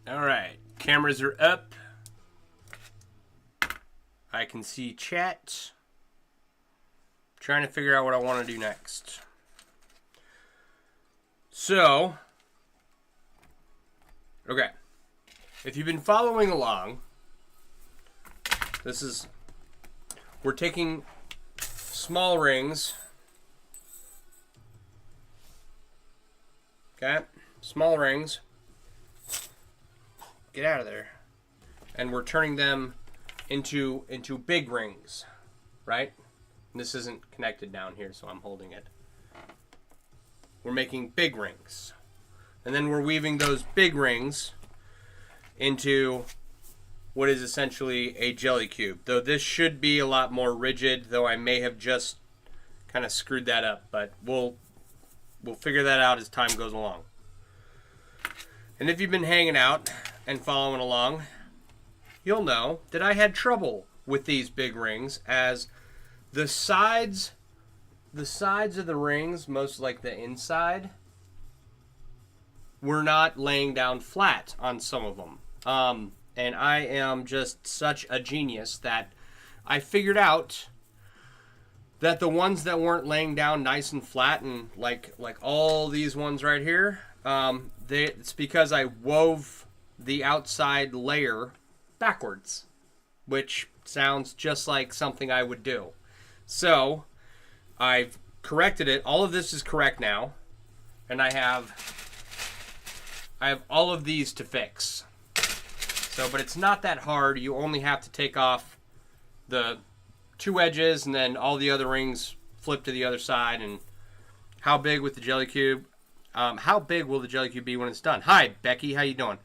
Alright, cameras are up. I can see chat. Trying to figure out what I want to do next. So, okay. If you've been following along, we're taking small rings. Okay, small rings. Get out of there. And we're turning them into big rings, right? And this isn't connected down here, so I'm holding it. We're making big rings. And then we're weaving those big rings into what is essentially a jelly cube. Though this should be a lot more rigid, though I may have just kind of screwed that up, but we'll figure that out as time goes along. And if you've been hanging out and following along, you'll know that I had trouble with these big rings, as the sides of the rings, most like the inside, were not laying down flat on some of them. And I am just such a genius that I figured out that the ones that weren't laying down nice and flat, and like all these ones right here, it's because I wove the outside layer backwards, which sounds just like something I would do. So I've corrected it. All of this is correct now, and I have all of these to fix. So, but it's not that hard. You only have to take off the two edges, and then all the other rings flip to the other side. And how big with the jelly cube? How big will the jelly cube be when it's done? Hi, Becky. How you doing?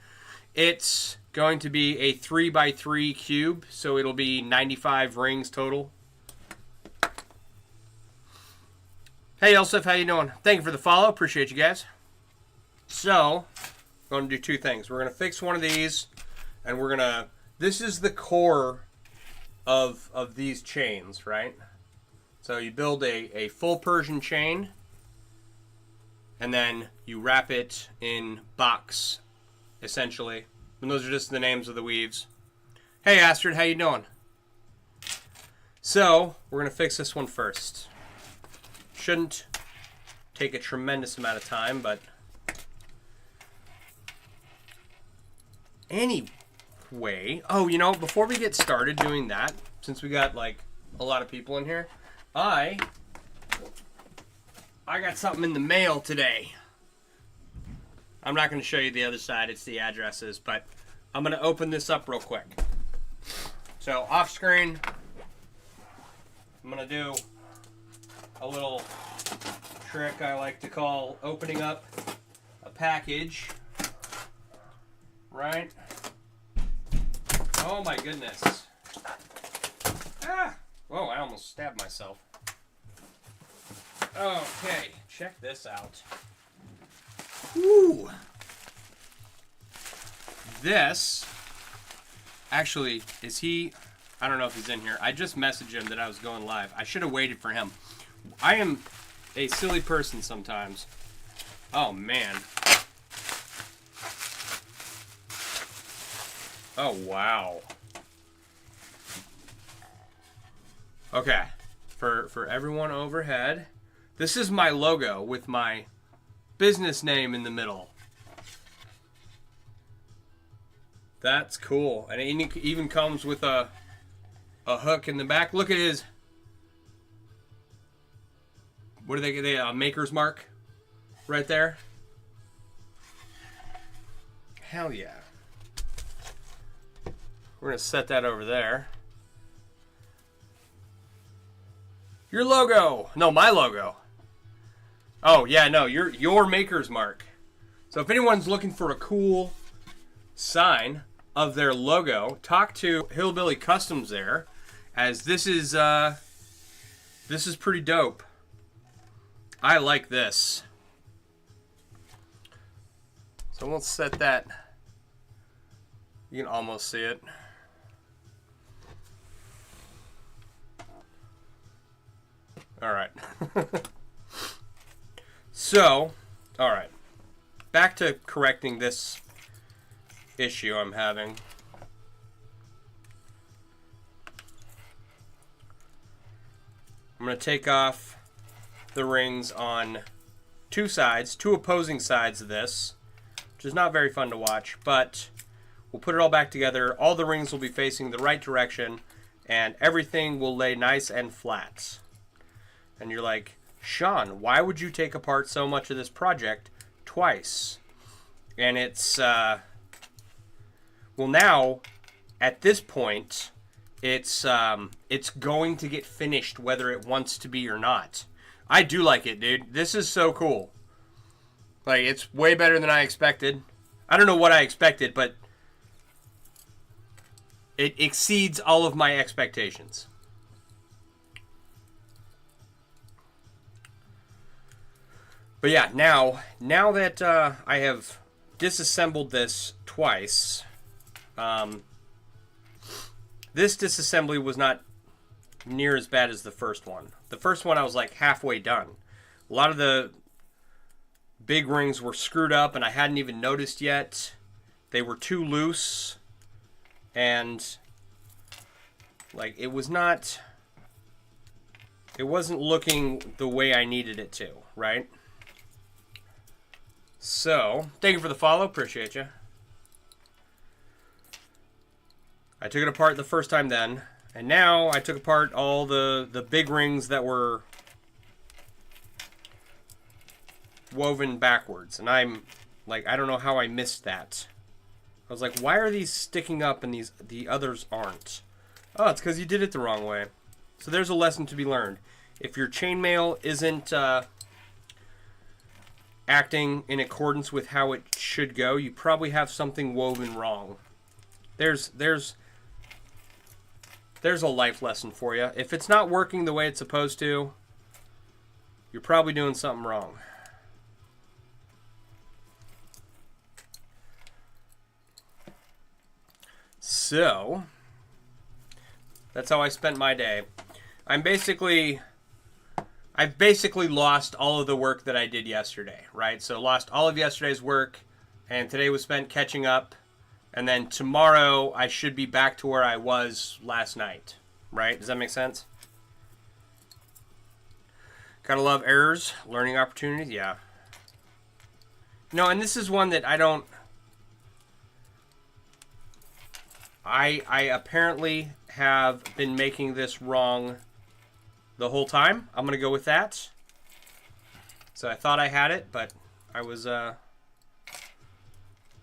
It's going to be a 3x3 cube, so it'll be 95 rings total. Hey, Elsif, how you doing? Thank you for the follow. Appreciate you guys. So, we're going to do two things. We're going to fix one of these, and we're going to... This is the core of these chains, right? So you build a full Persian chain, and then you wrap it in box, essentially. And those are just the names of the weaves. Hey, Astrid, how you doing? So, we're going to fix this one first. Shouldn't take a tremendous amount of time, but anyway. Oh, you know, before we get started doing that, since we got like a lot of people in here, I got something in the mail today. I'm not going to show you the other side, it's the addresses, but I'm going to open this up real quick. So off screen, I'm going to do a little trick I like to call opening up a package, right? Oh my goodness. Ah! Whoa, I almost stabbed myself. Okay, check this out. Woo! This, actually, is he, I don't know if he's in here. I just messaged him that I was going live. I should have waited for him. I am a silly person sometimes. Oh, man. Oh, wow. Okay, for everyone overhead, this is my logo with my business name in the middle. That's cool. And it even comes with a hook in the back. Look at his, what do they get? A maker's mark right there. Hell yeah. We're going to set that over there. Your logo. No, my logo. Oh, yeah, no, your maker's mark. So if anyone's looking for a cool sign of their logo, talk to Hillbilly Customs there, as this is pretty dope. I like this. So we'll set that. You can almost see it. All right. So, all right. Back to correcting this issue I'm having. I'm going to take off the rings on two sides, two opposing sides of this, which is not very fun to watch, but we'll put it all back together. All the rings will be facing the right direction, and everything will lay nice and flat. And you're like, Sean, why would you take apart so much of this project twice? And it's, well, now, at this point, it's going to get finished whether it wants to be or not. I do like it, dude. This is so cool. Like, it's way better than I expected. I don't know what I expected, but it exceeds all of my expectations. But yeah, now that I have disassembled this twice, this disassembly was not near as bad as the first one. The first one I was like halfway done. A lot of the big rings were screwed up and I hadn't even noticed yet. They were too loose and like it wasn't looking the way I needed it to, right? So, thank you for the follow. Appreciate you. I took it apart the first time then. And now I took apart all the big rings that were woven backwards. And I'm like, I don't know how I missed that. I was like, why are these sticking up and the others aren't? Oh, it's because you did it the wrong way. So there's a lesson to be learned. If your chainmail isn't acting in accordance with how it should go, you probably have something woven wrong. There's a life lesson for you. If it's not working the way it's supposed to, you're probably doing something wrong. So, that's how I spent my day. I've basically lost all of the work that I did yesterday, right? So lost all of yesterday's work, and today was spent catching up. And then tomorrow, I should be back to where I was last night, right? Does that make sense? Gotta love errors, learning opportunities, yeah. No, and this is one that I apparently have been making this wrong the whole time. I'm gonna go with that. So I thought I had it, but I was,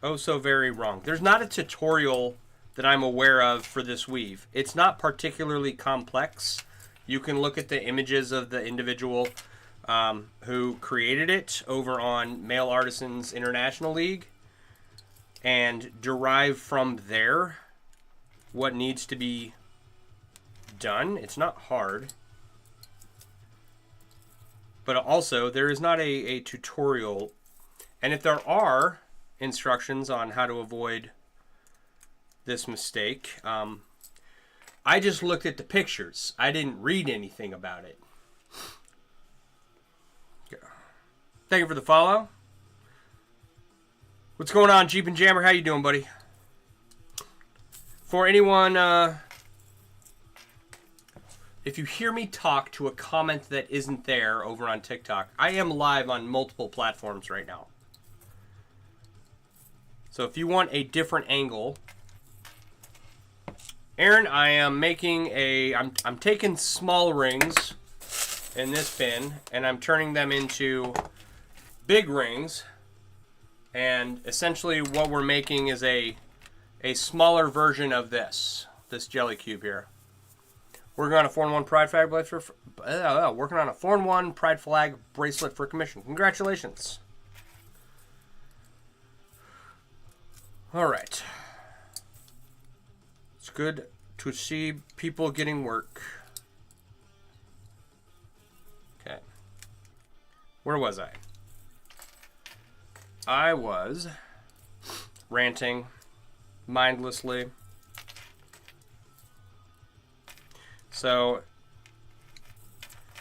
oh so very wrong. There's not a tutorial that I'm aware of for this weave. It's not particularly complex. You can look at the images of the individual who created it over on Male Artisans International League and derive from there what needs to be done. It's not hard. But also, there is not a tutorial. And if there are instructions on how to avoid this mistake, I just looked at the pictures. I didn't read anything about it. Thank you for the follow. What's going on, Jeep and Jammer? How you doing, buddy? For anyone, if you hear me talk to a comment that isn't there over on TikTok, I am live on multiple platforms right now. So if you want a different angle, Aaron, I am making I'm taking small rings in this bin and I'm turning them into big rings. And essentially what we're making is a smaller version of this jelly cube here. Working on a 4-in-1 pride flag working on a 4-in-1 pride flag bracelet for commission. Congratulations. All right. It's good to see people getting work. Okay. Where was I? I was ranting mindlessly.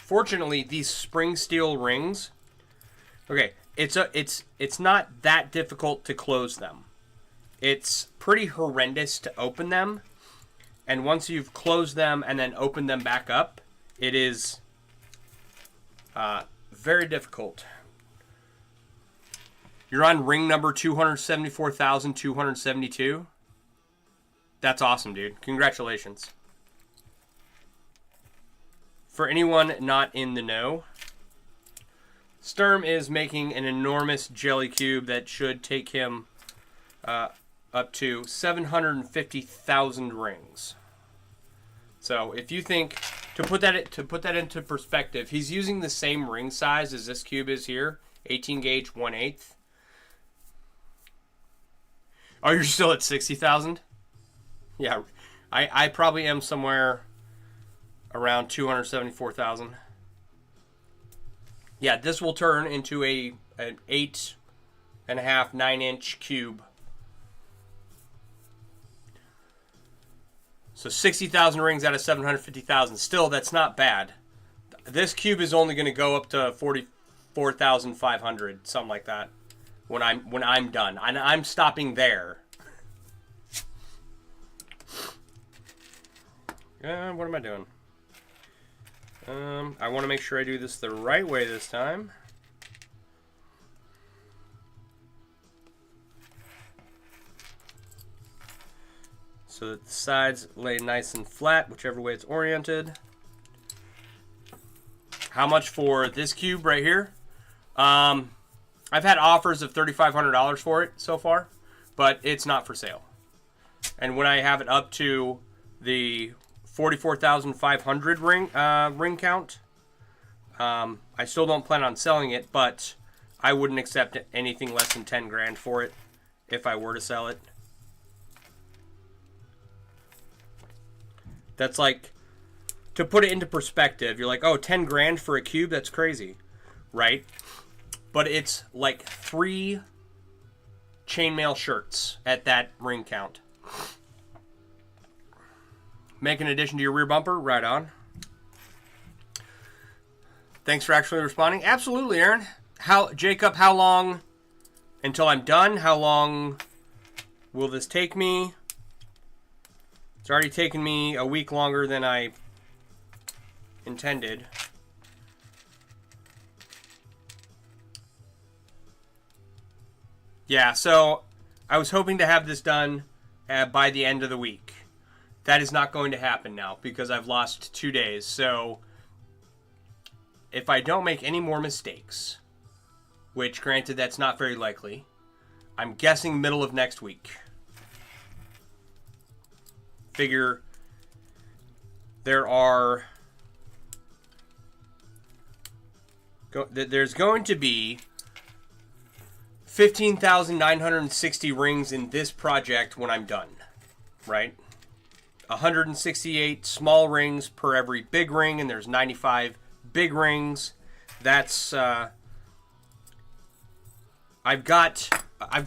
fortunately, these spring steel rings, okay, it's not that difficult to close them. It's pretty horrendous to open them. And once you've closed them and then opened them back up, it is very difficult. You're on ring number 274,272. That's awesome, dude. Congratulations. For anyone not in the know, Sturm is making an enormous jelly cube that should take him up to 750,000 rings. So if you think, to put that into perspective, he's using the same ring size as this cube is here, 18 gauge 1/8. Oh, you're still at 60,000? Yeah, I probably am somewhere around 274,000. Yeah, this will turn into an 8.5, 9-inch cube. So 60,000 rings out of 750,000. Still, that's not bad. This cube is only going to go up to 44,500, something like that, when I'm done. I'm stopping there. What am I doing? I want to make sure I do this the right way this time. So that the sides lay nice and flat, whichever way it's oriented. How much for this cube right here? I've had offers of $3,500 for it so far, but it's not for sale. And when I have it up to the 44,500 ring count, I still don't plan on selling it, but I wouldn't accept anything less than 10 grand for it if I were to sell it. That's like, to put it into perspective, you're like, oh, 10 grand for a cube? That's crazy, right? But it's like 3 chainmail shirts at that ring count. Make an addition to your rear bumper? Right on. Thanks for actually responding. Absolutely, Aaron. Jacob, how long until I'm done? How long will this take me? It's already taken me a week longer than I intended. Yeah, so I was hoping to have this done by the end of the week. That is not going to happen now because I've lost 2 days. So if I don't make any more mistakes, which granted that's not very likely, I'm guessing middle of next week. Figure there's going to be 15,960 rings in this project when I'm done, right? 168 small rings per every big ring, and there's 95 big rings. That's I've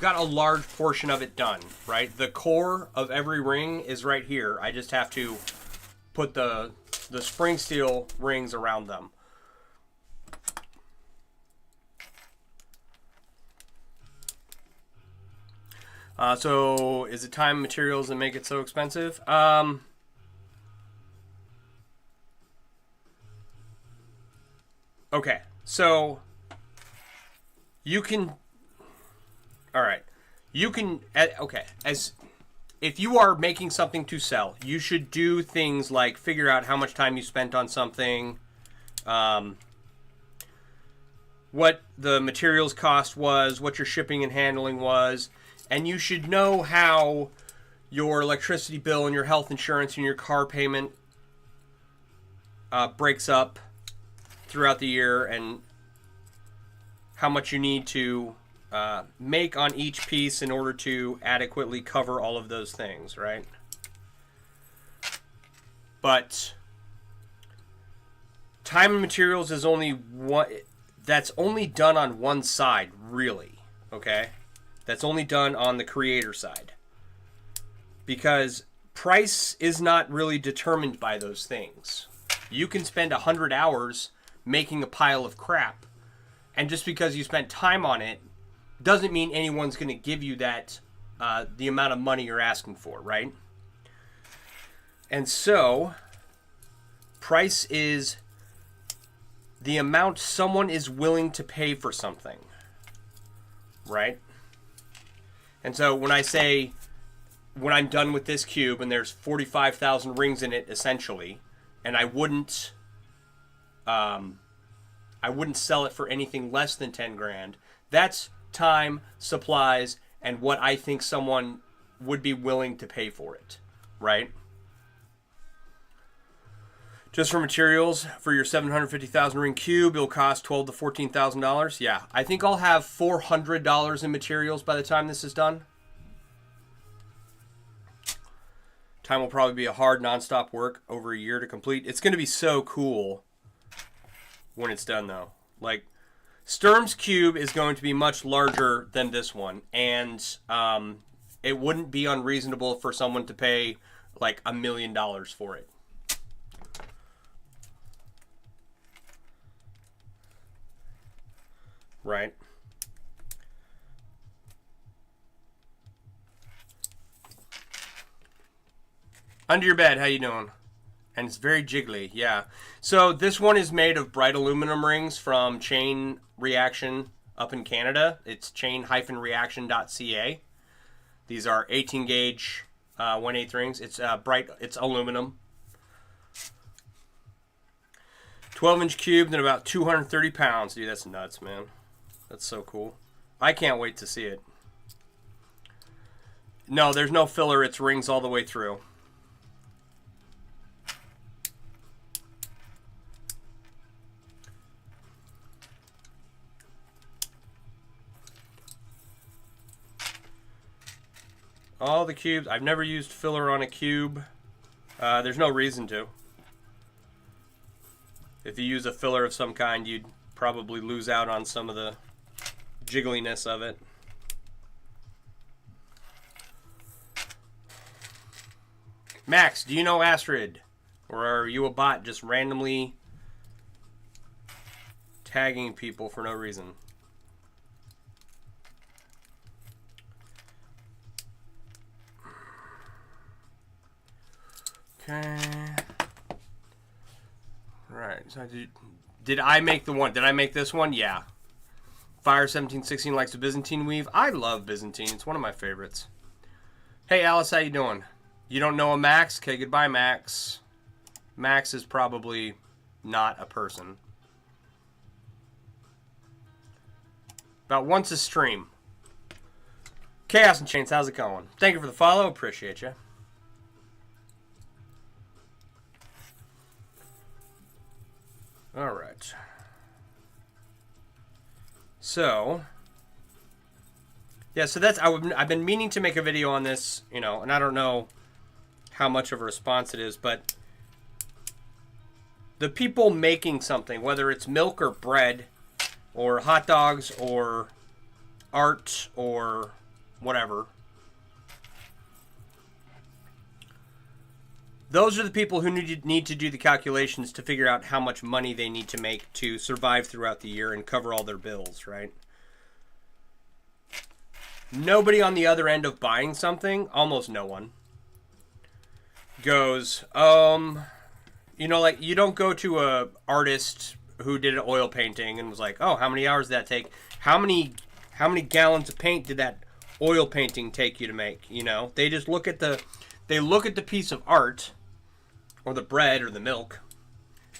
got a large portion of it done, right? The core of every ring is right here. I just have to put the spring steel rings around them. So is it time and materials that make it so expensive? Okay, so you can, all right, you can, okay, as if you are making something to sell, you should do things like figure out how much time you spent on something, what the materials cost was, what your shipping and handling was, and you should know how your electricity bill and your health insurance and your car payment breaks up throughout the year, and how much you need to make on each piece in order to adequately cover all of those things, right? But time and materials is only one. That's only done on one side, really. Okay, that's only done on the creator side, because price is not really determined by those things. You can spend 100 hours making a pile of crap. And just because you spent time on it doesn't mean anyone's going to give you that, the amount of money you're asking for, right? And so, price is the amount someone is willing to pay for something, right? And so when I say, when I'm done with this cube and there's 45,000 rings in it, essentially, and I wouldn't sell it for anything less than 10 grand. That's time, supplies, and what I think someone would be willing to pay for it, right? Just for materials, for your 750,000 ring cube, it'll cost $12,000 to $14,000. Yeah, I think I'll have $400 in materials by the time this is done. Time will probably be a hard, non-stop work over a year to complete. It's going to be so cool when it's done, though. Like, Sturm's cube is going to be much larger than this one, and it wouldn't be unreasonable for someone to pay like $1 million for it. Right? Under your bed, how you doing? And it's very jiggly, yeah. So this one is made of bright aluminum rings from Chain Reaction up in Canada. It's chain-reaction.ca. These are 18 gauge 1/8 rings. It's bright. It's aluminum. 12-inch cube and about 230 pounds. Dude, that's nuts, man. That's so cool. I can't wait to see it. No, there's no filler. It's rings all the way through. All the cubes. I've never used filler on a cube. There's no reason to. If you use a filler of some kind, you'd probably lose out on some of the jiggliness of it. Max, do you know Astrid? Or are you a bot just randomly tagging people for no reason? Okay. Right. So did I make the one? Did I make this one? Yeah. Fire 1716 likes the Byzantine weave. I love Byzantine. It's one of my favorites. Hey, Alice, how you doing? You don't know a Max? Okay, goodbye, Max. Max is probably not a person. About once a stream. Chaos and Chains, how's it going? Thank you for the follow. Appreciate you. All right. So, yeah, so that's, I've been meaning to make a video on this, you know, and I don't know how much of a response it is, but the people making something, whether it's milk or bread or hot dogs or art or whatever, those are the people who need to do the calculations to figure out how much money they need to make to survive throughout the year and cover all their bills, right? Nobody on the other end of buying something, almost no one, goes, you know, like, you don't go to a artist who did an oil painting and was like, oh, how many hours did that take? How many gallons of paint did that oil painting take you to make? You know, they just look at the piece of art, or the bread or the milk,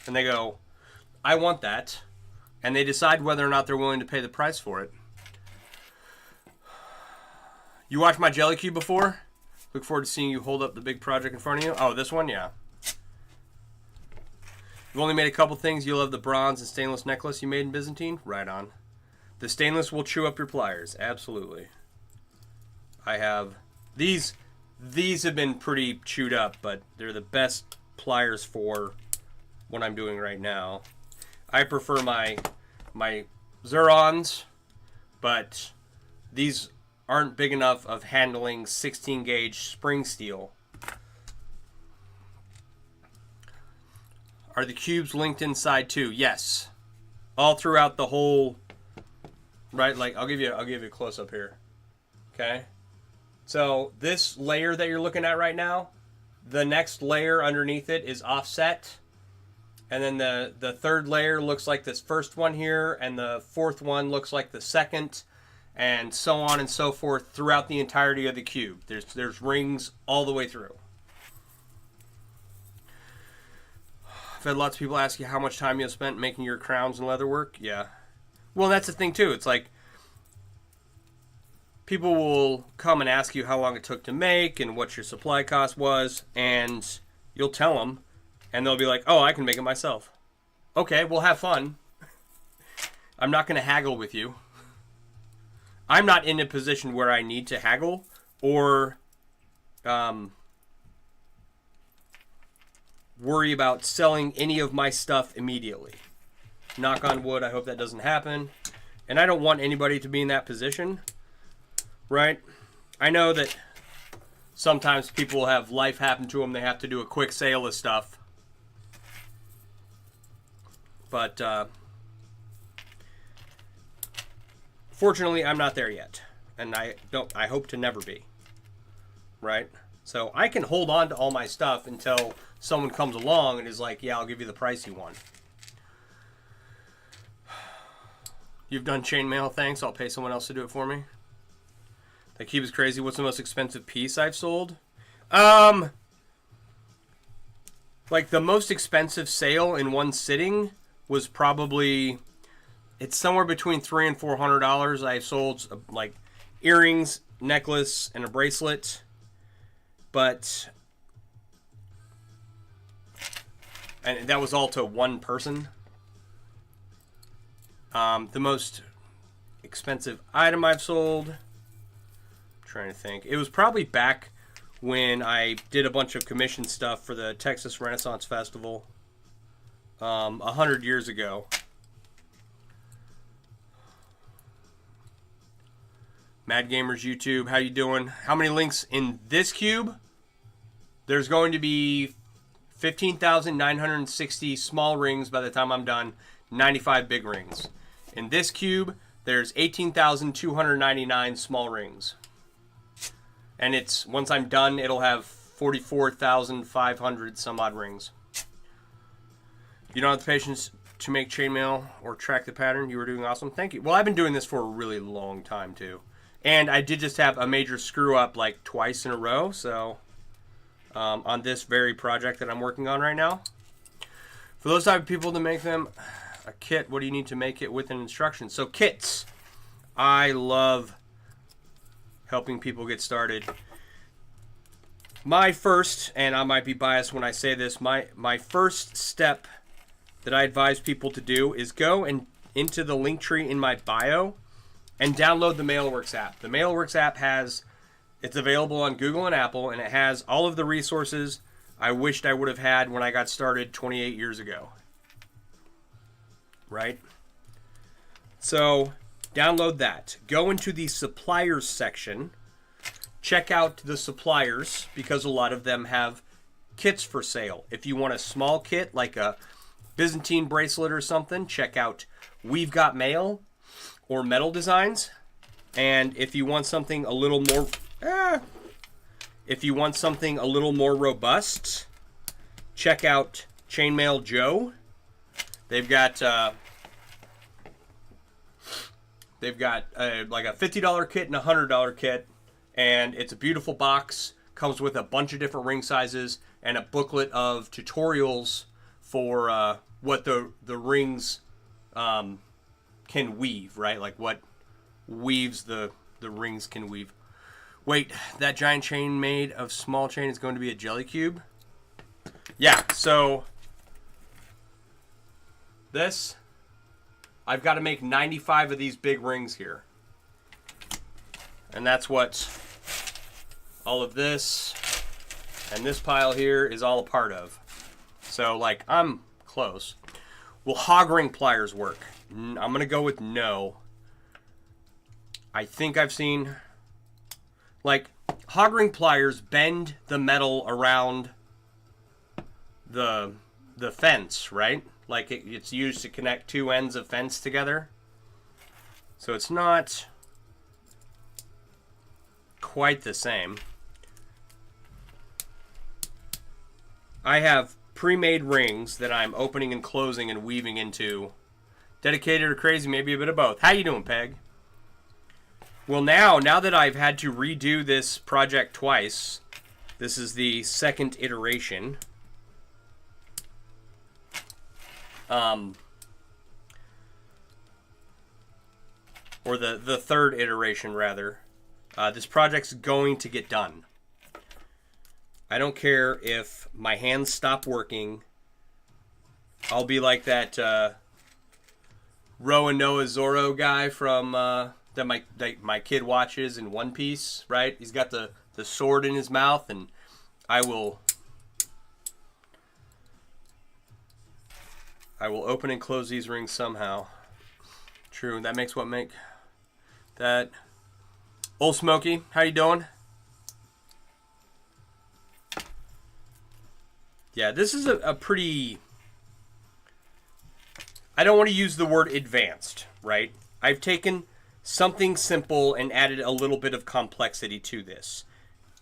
and they go, I want that, and they decide whether or not they're willing to pay the price for it. You watched my Jelly Cube before? Look forward to seeing you hold up the big project in front of you. Oh, this one? Yeah. You've only made a couple things. You'll have the bronze and stainless necklace you made in Byzantine? Right on. The stainless will chew up your pliers. Absolutely. I have... These have been pretty chewed up, but they're the best pliers for what I'm doing right now. I prefer my Zurons, but these aren't big enough of handling 16 gauge spring steel. Are the cubes linked inside too? Yes. all throughout the whole, right? Like I'll give you a close up here. Okay. So this layer that you're looking at right now, the next layer underneath it is offset. And then the third layer looks like this first one here, and the fourth one looks like the second, and so on and so forth throughout the entirety of the cube. There's rings all the way through. I've had lots of people ask you how much time you spent making your crowns and leather work. Yeah. Well, that's the thing too. It's like people will come and ask you how long it took to make and what your supply cost was, and you'll tell them, and they'll be like, oh, I can make it myself. Okay, well, have fun. I'm not going to haggle with you. I'm not in a position where I need to haggle or worry about selling any of my stuff immediately. Knock on wood, I hope that doesn't happen. And I don't want anybody to be in that position, right? I know that sometimes people will have life happen to them. They have to do a quick sale of stuff. But fortunately, I'm not there yet. And I hope to never be. Right? So I can hold on to all my stuff until someone comes along and is like, yeah, I'll give you the price you want. You've done chainmail, thanks. I'll pay someone else to do it for me. That cube is crazy. What's the most expensive piece I've sold? Like the most expensive sale in one sitting was probably, it's somewhere between $300 and $400. I sold like earrings, necklace, and a bracelet. But, and that was all to one person. The most expensive item I've sold, I'm trying to think. It was probably back when I did a bunch of commission stuff for the Texas Renaissance Festival 100 years ago. Mad Gamers YouTube, how you doing? How many links in this cube? There's going to be 15,960 small rings by the time I'm done, 95 big rings. In this cube, there's 18,299 small rings. And it's, once I'm done, it'll have 44,500 some odd rings. You don't have the patience to make chainmail or track the pattern. You were doing awesome. Thank you. Well, I've been doing this for a really long time, too. And I did just have a major screw-up like twice in a row, so on this very project that I'm working on right now. For those type of people to make them a kit, what do you need to make it with an instruction? So kits, I love helping people get started. My first, and I might be biased when I say this, my first step that I advise people to do is go into the link tree in my bio and download the Mailworks app. The Mailworks app it's available on Google and Apple, and it has all of the resources I wished I would have had when I got started 28 years ago. Right? So, download that. Go into the suppliers section. Check out the suppliers, because a lot of them have kits for sale. If you want a small kit, like a Byzantine bracelet or something, check out We've Got Mail or Metal Designs. And if you want something a little more robust, check out Chainmail Joe. They've got like a $50 kit and a $100 kit, and it's a beautiful box. Comes with a bunch of different ring sizes and a booklet of tutorials for what the rings can weave, right? Like what weaves the rings can weave. Wait, that giant chain made of small chain is going to be a jelly cube? Yeah, so this, I've got to make 95 of these big rings here. And that's what all of this and this pile here is all a part of. So, like, I'm close. Will hog ring pliers work? I'm going to go with no. I think I've seen, like, hog ring pliers bend the metal around the fence, right? like it's used to connect two ends of fence together. So it's not quite the same. I have pre-made rings that I'm opening and closing and weaving into. Dedicated or crazy, maybe a bit of both. How you doing, Peg? Well, now that I've had to redo this project twice, this is the second iteration. Or the third iteration, rather. This project's going to get done. I don't care if my hands stop working. I'll be like that Roa Noah Zorro guy from that my kid watches in One Piece, right? He's got the sword in his mouth, and I will open and close these rings somehow. True, that makes what make that. Old Smokey, how you doing? Yeah, this is a pretty... I don't want to use the word advanced, right? I've taken something simple and added a little bit of complexity to this,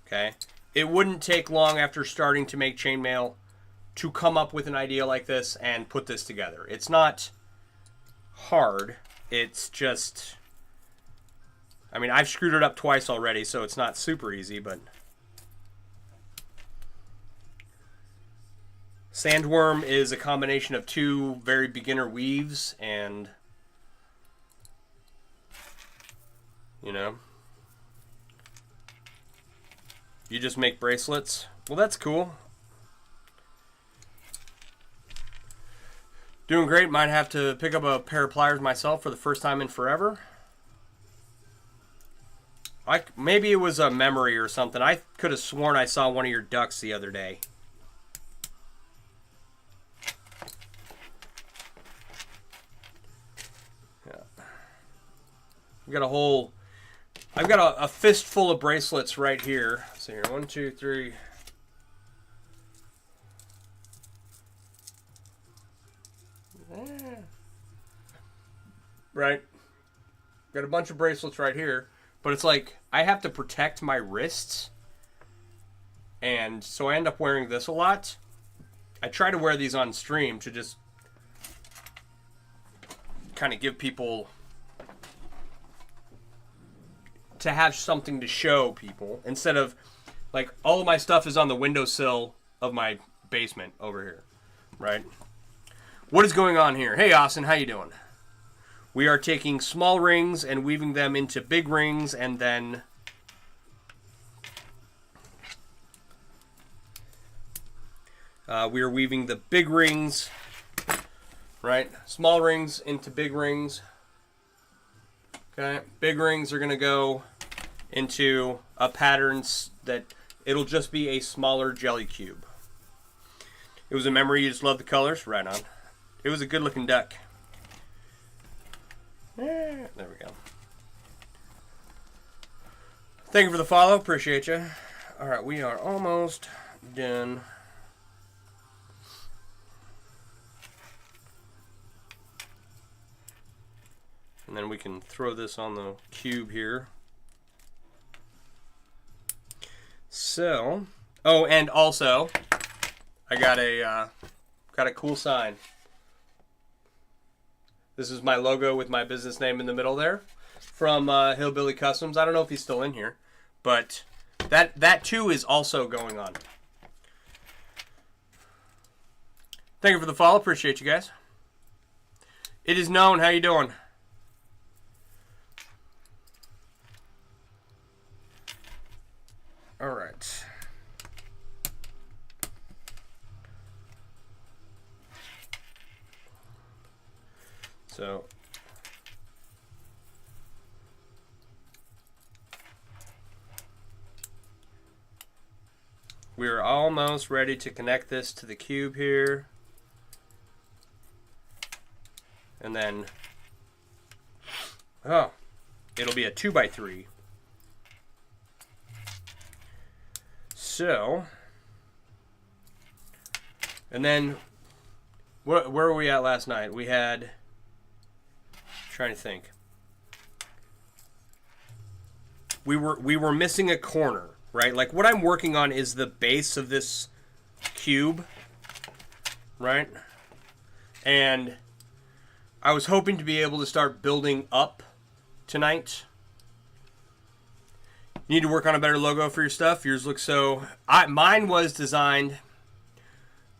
okay? It wouldn't take long after starting to make chainmail to come up with an idea like this and put this together. It's not hard. It's just... I mean, I've screwed it up twice already, so it's not super easy, but... Sandwyrm is a combination of two very beginner weaves, and... you know... you just make bracelets. Well, that's cool. Doing great. Might have to pick up a pair of pliers myself for the first time in forever. Maybe it was a memory or something. I could have sworn I saw one of your ducks the other day. Yeah. I've got a fistful of bracelets right here. So here, 1, 2, 3. Right. Got a bunch of bracelets right here. But it's like, I have to protect my wrists. And so I end up wearing this a lot. I try to wear these on stream to just kind of give people... to have something to show people. Instead of, like, all of my stuff is on the windowsill of my basement over here. Right? What is going on here? Hey, Austin, how you doing? We are taking small rings and weaving them into big rings, and then we are weaving the big rings, right? Small rings into big rings. Okay, big rings are going to go into a pattern that it'll just be a smaller jelly cube. It was a memory. You just love the colors? Right on. It was a good looking duck. There we go. Thank you for the follow. Appreciate you. All right, we are almost done. And then we can throw this on the cube here. So, oh, and also, I got a cool sign. This is my logo with my business name in the middle there, from Hillbilly Customs. I don't know if he's still in here, but that too is also going on. Thank you for the follow. Appreciate you guys. It is known. How you doing? All right. So we're almost ready to connect this to the cube here. And then, oh, it'll be a 2x3. So, and then Where were we at last night? We had... trying to think. We were missing a corner, right? Like, what I'm working on is the base of this cube, right? And I was hoping to be able to start building up tonight. You need to work on a better logo for your stuff. Yours looks so... mine was designed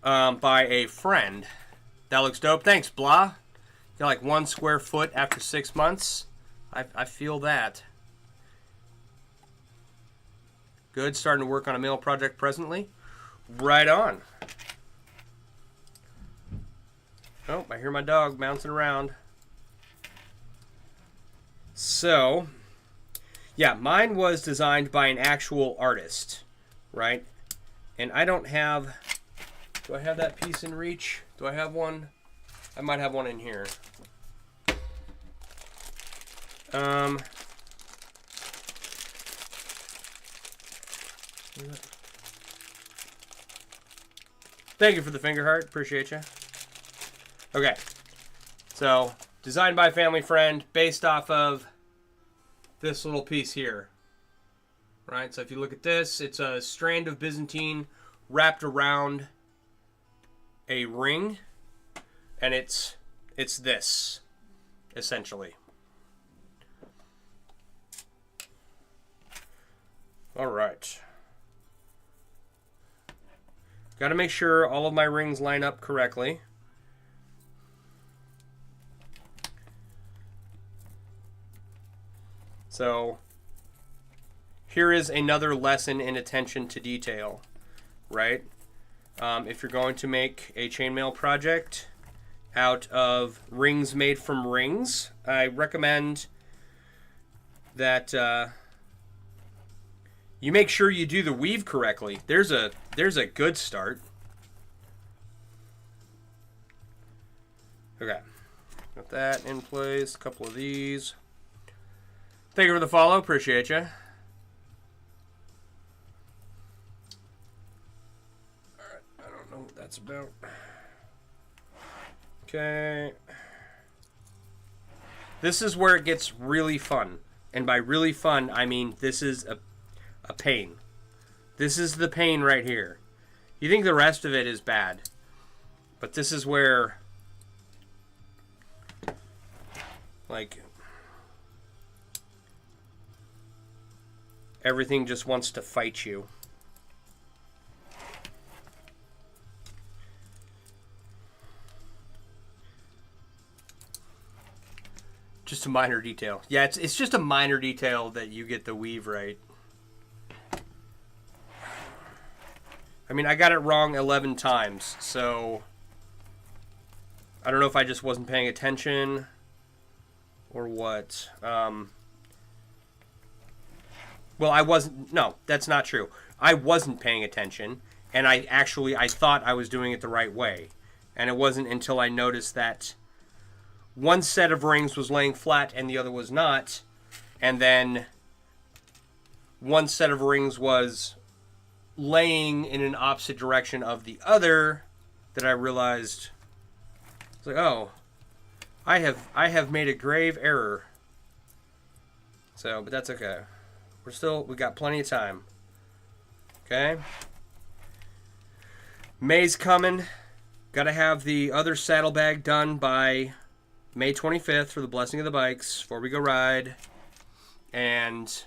by a friend. That looks dope. Thanks, Blah. Got like 1 square foot after 6 months. I feel that. Good. Starting to work on a mail project presently. Right on. Oh, I hear my dog bouncing around. So, yeah, mine was designed by an actual artist, right? And I don't have... do I have that piece in reach? Do I have one? I might have one in here. Thank you for the finger heart. Appreciate you. Okay. So, designed by a family friend, based off of this little piece here. Right? So if you look at this, it's a strand of Byzantine wrapped around a ring. And it's this, essentially. All right. Got to make sure all of my rings line up correctly. So, here is another lesson in attention to detail, right? If you're going to make a chainmail project out of rings made from rings, I recommend that you make sure you do the weave correctly. There's a good start. Okay, got that in place. A couple of these. Thank you for the follow. Appreciate you. All right, I don't know what that's about. Okay. This is where it gets really fun. And by really fun, I mean this is a pain. This is the pain right here. You think the rest of it is bad. But this is where, like, everything just wants to fight you. Just a minor detail. Yeah, it's just a minor detail that you get the weave right. I mean, I got it wrong 11 times, so I don't know if I just wasn't paying attention or what. Well, I wasn't... No, that's not true. I wasn't paying attention, and I thought I was doing it the right way. And it wasn't until I noticed that one set of rings was laying flat and the other was not, and then one set of rings was laying in an opposite direction of the other, that I realized, it's like, oh, I have made a grave error. So, but that's okay. We got plenty of time. Okay. May's coming. Gotta have the other saddlebag done by May 25th for the blessing of the bikes before we go ride. And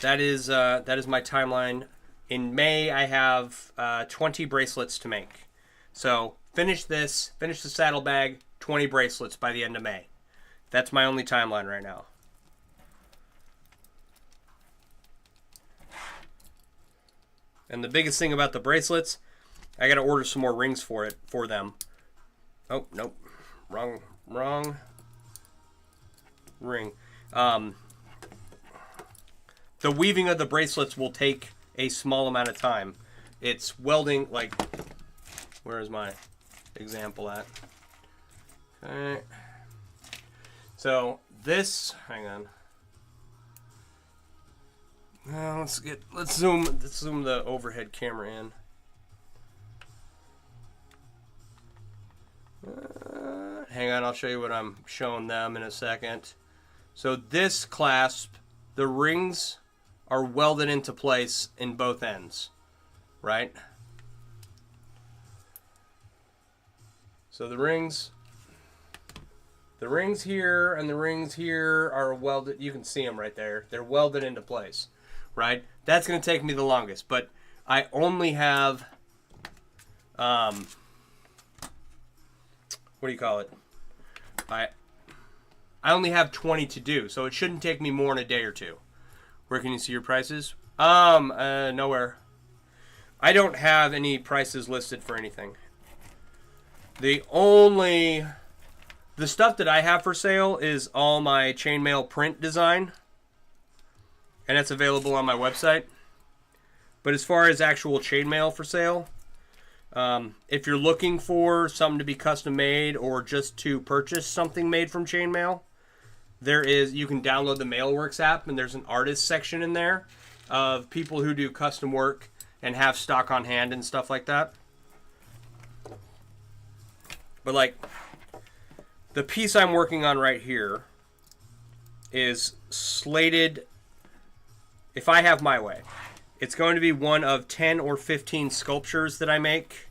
that is my timeline. In May, I have 20 bracelets to make. So finish the saddlebag, 20 bracelets by the end of May. That's my only timeline right now. And the biggest thing about the bracelets, I got to order some more rings for them. Oh, nope. Wrong ring. The weaving of the bracelets will take a small amount of time. It's welding, like, where is my example at? Okay. So this, hang on. Let's zoom the overhead camera in. hang on, I'll show you what I'm showing them in a second. So this clasp, the rings are welded into place in both ends, right? So the rings here and the rings here are welded. You can see them right there. They're welded into place, right? That's going to take me the longest, but I only have, what do you call it? I only have 20 to do, so it shouldn't take me more than a day or two. Where can you see your prices? Nowhere. I don't have any prices listed for anything. The stuff that I have for sale is all my chainmail print design, and that's available on my website. But as far as actual chainmail for sale, if you're looking for something to be custom made or just to purchase something made from chainmail, you can download the Mailworks app, and there's an artist section in there of people who do custom work and have stock on hand and stuff like that. But like the piece I'm working on right here is slated, if I have my way, it's going to be one of 10 or 15 sculptures that I make.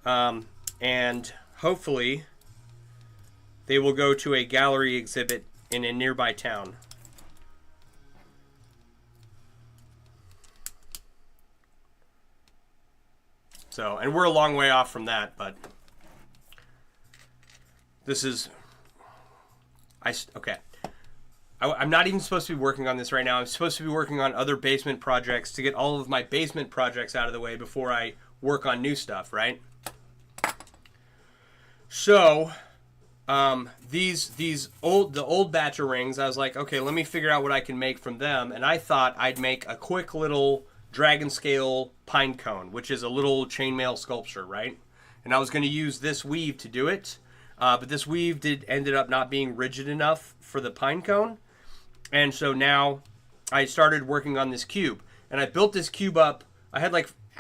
And hopefully they will go to a gallery exhibit in a nearby town. So, and we're a long way off from that, but this is, okay. I'm not even supposed to be working on this right now. I'm supposed to be working on other basement projects to get all of my basement projects out of the way before I work on new stuff, right? So, the old batch of rings, I was like, okay, let me figure out what I can make from them. And I thought I'd make a quick little dragon scale pine cone, which is a little chainmail sculpture, right? And I was going to use this weave to do it. But this weave ended up not being rigid enough for the pine cone. And so now I started working on this cube. And I built this cube up. I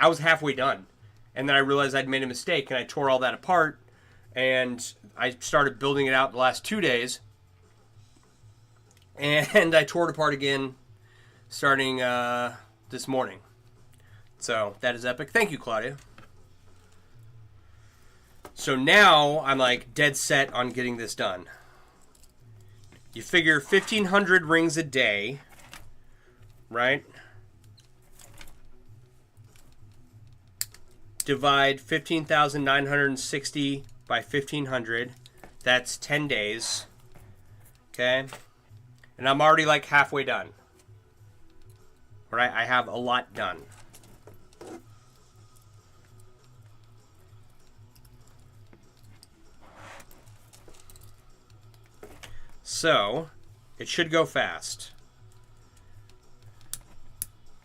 was halfway done. And then I realized I'd made a mistake, and I tore all that apart. And I started building it out the last 2 days. And I tore it apart again starting this morning. So that is epic. Thank you, Claudia. So now I'm like dead set on getting this done. You figure 1,500 rings a day, right? Divide 15,960 by 1,500. That's 10 days. Okay? And I'm already like halfway done. All right? I have a lot done. So, it should go fast.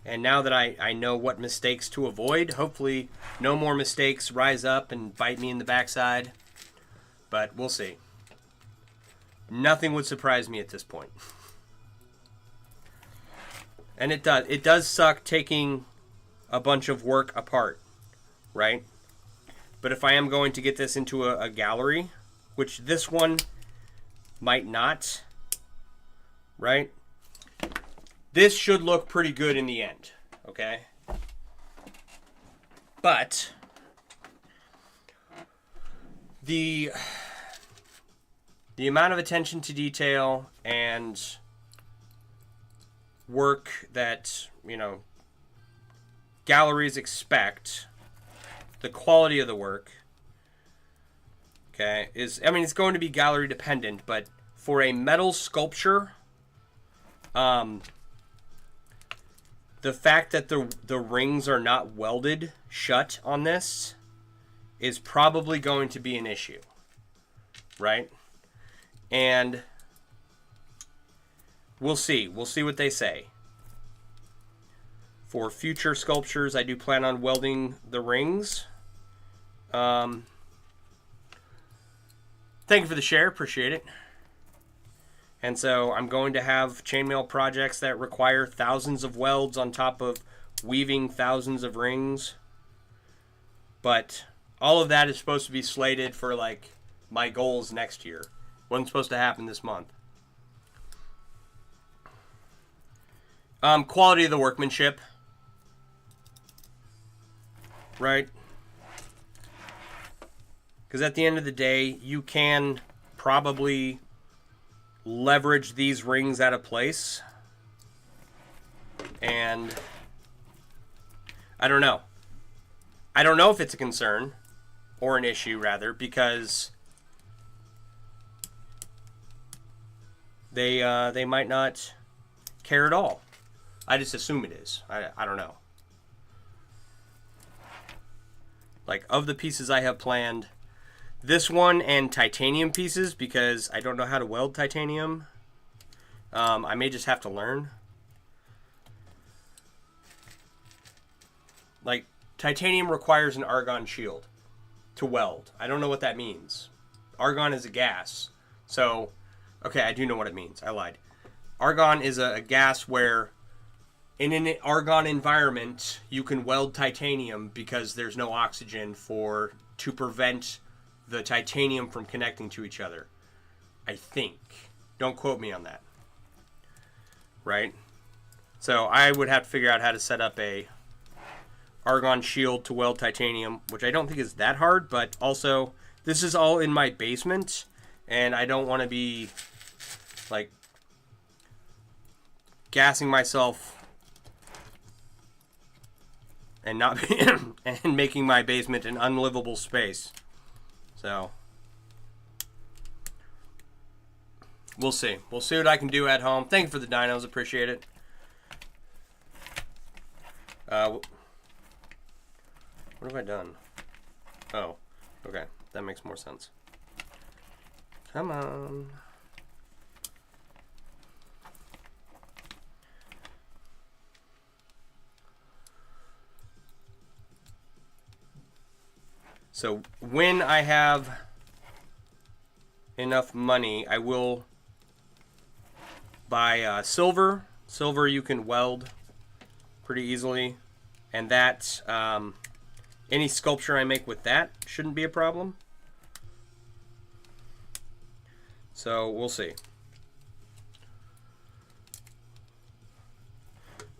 And now that I know what mistakes to avoid, hopefully no more mistakes rise up and bite me in the backside. But we'll see. Nothing would surprise me at this point. And it does. It does suck taking a bunch of work apart, right? But if I am going to get this into a gallery, which this one might not, right? This should look pretty good in the end, okay? But the amount of attention to detail and work that, galleries expect, the quality of the work, okay, it's going to be gallery dependent, but for a metal sculpture, the fact that the rings are not welded shut on this is probably going to be an issue, right? And we'll see. We'll see what they say. For future sculptures, I do plan on welding the rings. Thank you for the share. Appreciate it. And so I'm going to have chainmail projects that require thousands of welds on top of weaving thousands of rings. But all of that is supposed to be slated for like my goals next year. Wasn't supposed to happen this month. Quality of the workmanship. Right? Because at the end of the day, you can probably leverage these rings out of place. And I don't know. I don't know if it's a concern, or an issue rather, because they might not care at all. I just assume it is. I don't know. Like, of the pieces I have planned, this one and titanium pieces, because I don't know how to weld titanium. I may just have to learn. Like, titanium requires an argon shield to weld. I don't know what that means. Argon is a gas. So, okay, I do know what it means. I lied. Argon is a gas where in an argon environment, you can weld titanium because there's no oxygen to prevent the titanium from connecting to each other. I think. Don't quote me on that. Right? So I would have to figure out how to set up a argon shield to weld titanium, which I don't think is that hard, but also this is all in my basement, and I don't want to be like gassing myself and not and making my basement an unlivable space. So we'll see. We'll see what I can do at home. Thank you for the dinos. Appreciate it. What have I done? Oh, okay. That makes more sense. Come on. So when I have enough money, I will buy silver. Silver you can weld pretty easily. And that, any sculpture I make with that shouldn't be a problem. So we'll see.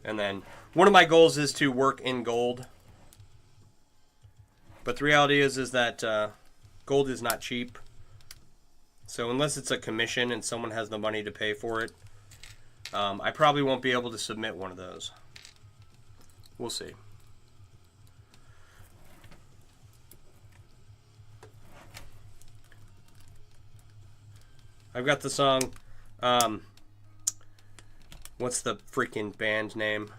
And then one of my goals is to work in gold. But the reality is that gold is not cheap. So unless it's a commission and someone has the money to pay for it, I probably won't be able to submit one of those. We'll see. I've got the song, what's the freaking band name?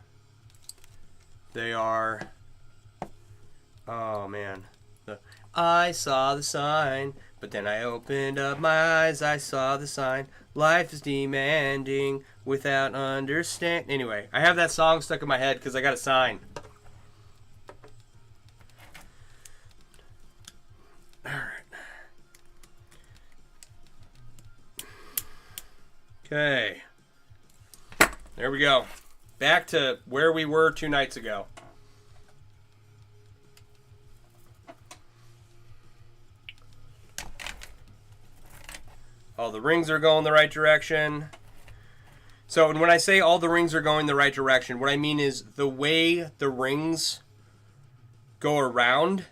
They are, oh man, I saw the sign, but then I opened up my eyes, I saw the sign, life is demanding without understand. Anyway, I have that song stuck in my head because I got a sign. Alright. Okay. There we go. Back to where we were 2 nights ago. All the rings are going the right direction. So, and when I say all the rings are going the right direction, what I mean is the way the rings go around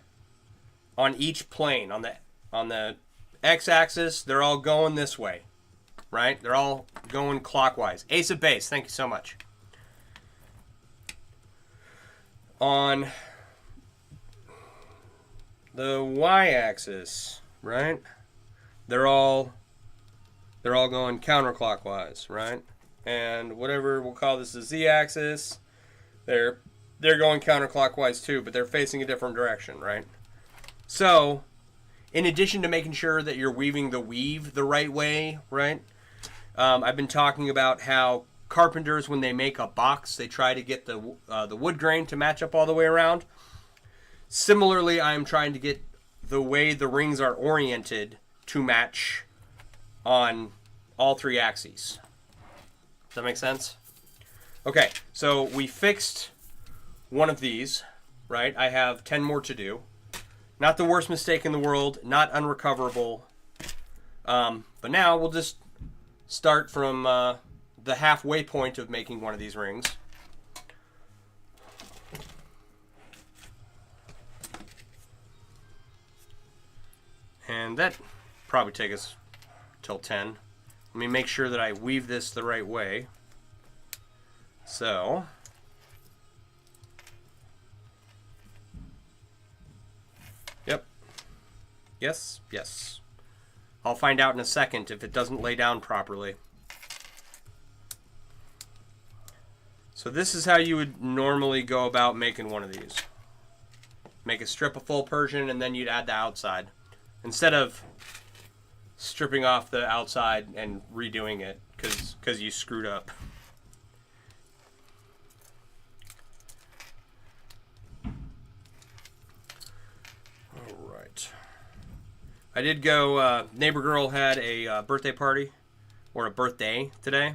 on each plane, on the x-axis, they're all going this way. Right? They're all going clockwise. Ace of base, thank you so much. On the y-axis, right? They're all going counterclockwise, right? And whatever we'll call this the z-axis, they're going counterclockwise too, but they're facing a different direction, right? So, in addition to making sure that you're weaving the weave the right way, right? I've been talking about how carpenters, when they make a box, they try to get the wood grain to match up all the way around. Similarly, I'm trying to get the way the rings are oriented to match on all 3 axes. Does that make sense? Okay, so we fixed one of these, right? I have 10 more to do. Not the worst mistake in the world, not unrecoverable. But now we'll just start from the halfway point of making one of these rings. And that probably take us till 10. Let me make sure that I weave this the right way. So, yep. Yes, yes. I'll find out in a second if it doesn't lay down properly. So this is how you would normally go about making one of these. Make a strip of full Persian and then you'd add the outside. Instead of stripping off the outside and redoing it because you screwed up. Alright. I did go, neighbor girl had a birthday party, or a birthday today,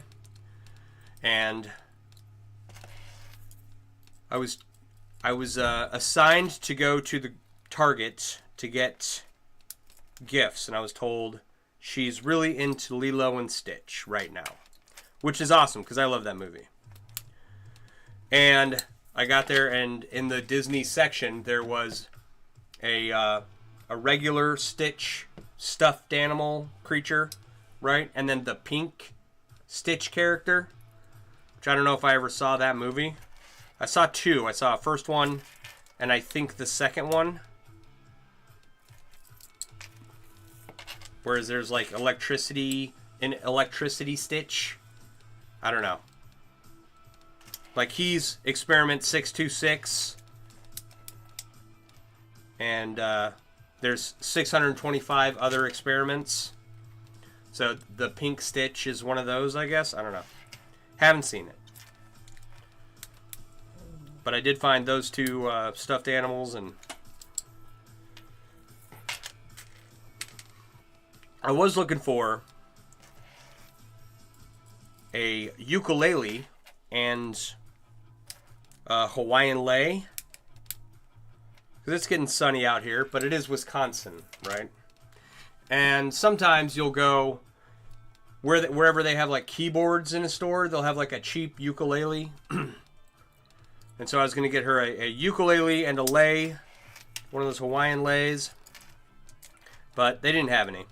and I was assigned to go to the Target to get gifts, and I was told she's really into Lilo and Stitch right now, which is awesome because I love that movie. And I got there, and in the Disney section there was a regular Stitch stuffed animal creature, right? And then the pink Stitch character, which I don't know if I ever saw that movie. I saw two. I saw a first one, and I think the second one. Whereas there's like electricity Stitch. I don't know. Like he's experiment 626. And there's 625 other experiments. So the pink Stitch is one of those, I guess. I don't know. Haven't seen it. But I did find those two stuffed animals, and I was looking for a ukulele and a Hawaiian lei. Because it's getting sunny out here, but it is Wisconsin, right? And sometimes you'll go wherever they have like keyboards in a store, they'll have like a cheap ukulele. And so I was going to get her a ukulele and a lei, one of those Hawaiian leis, but they didn't have any.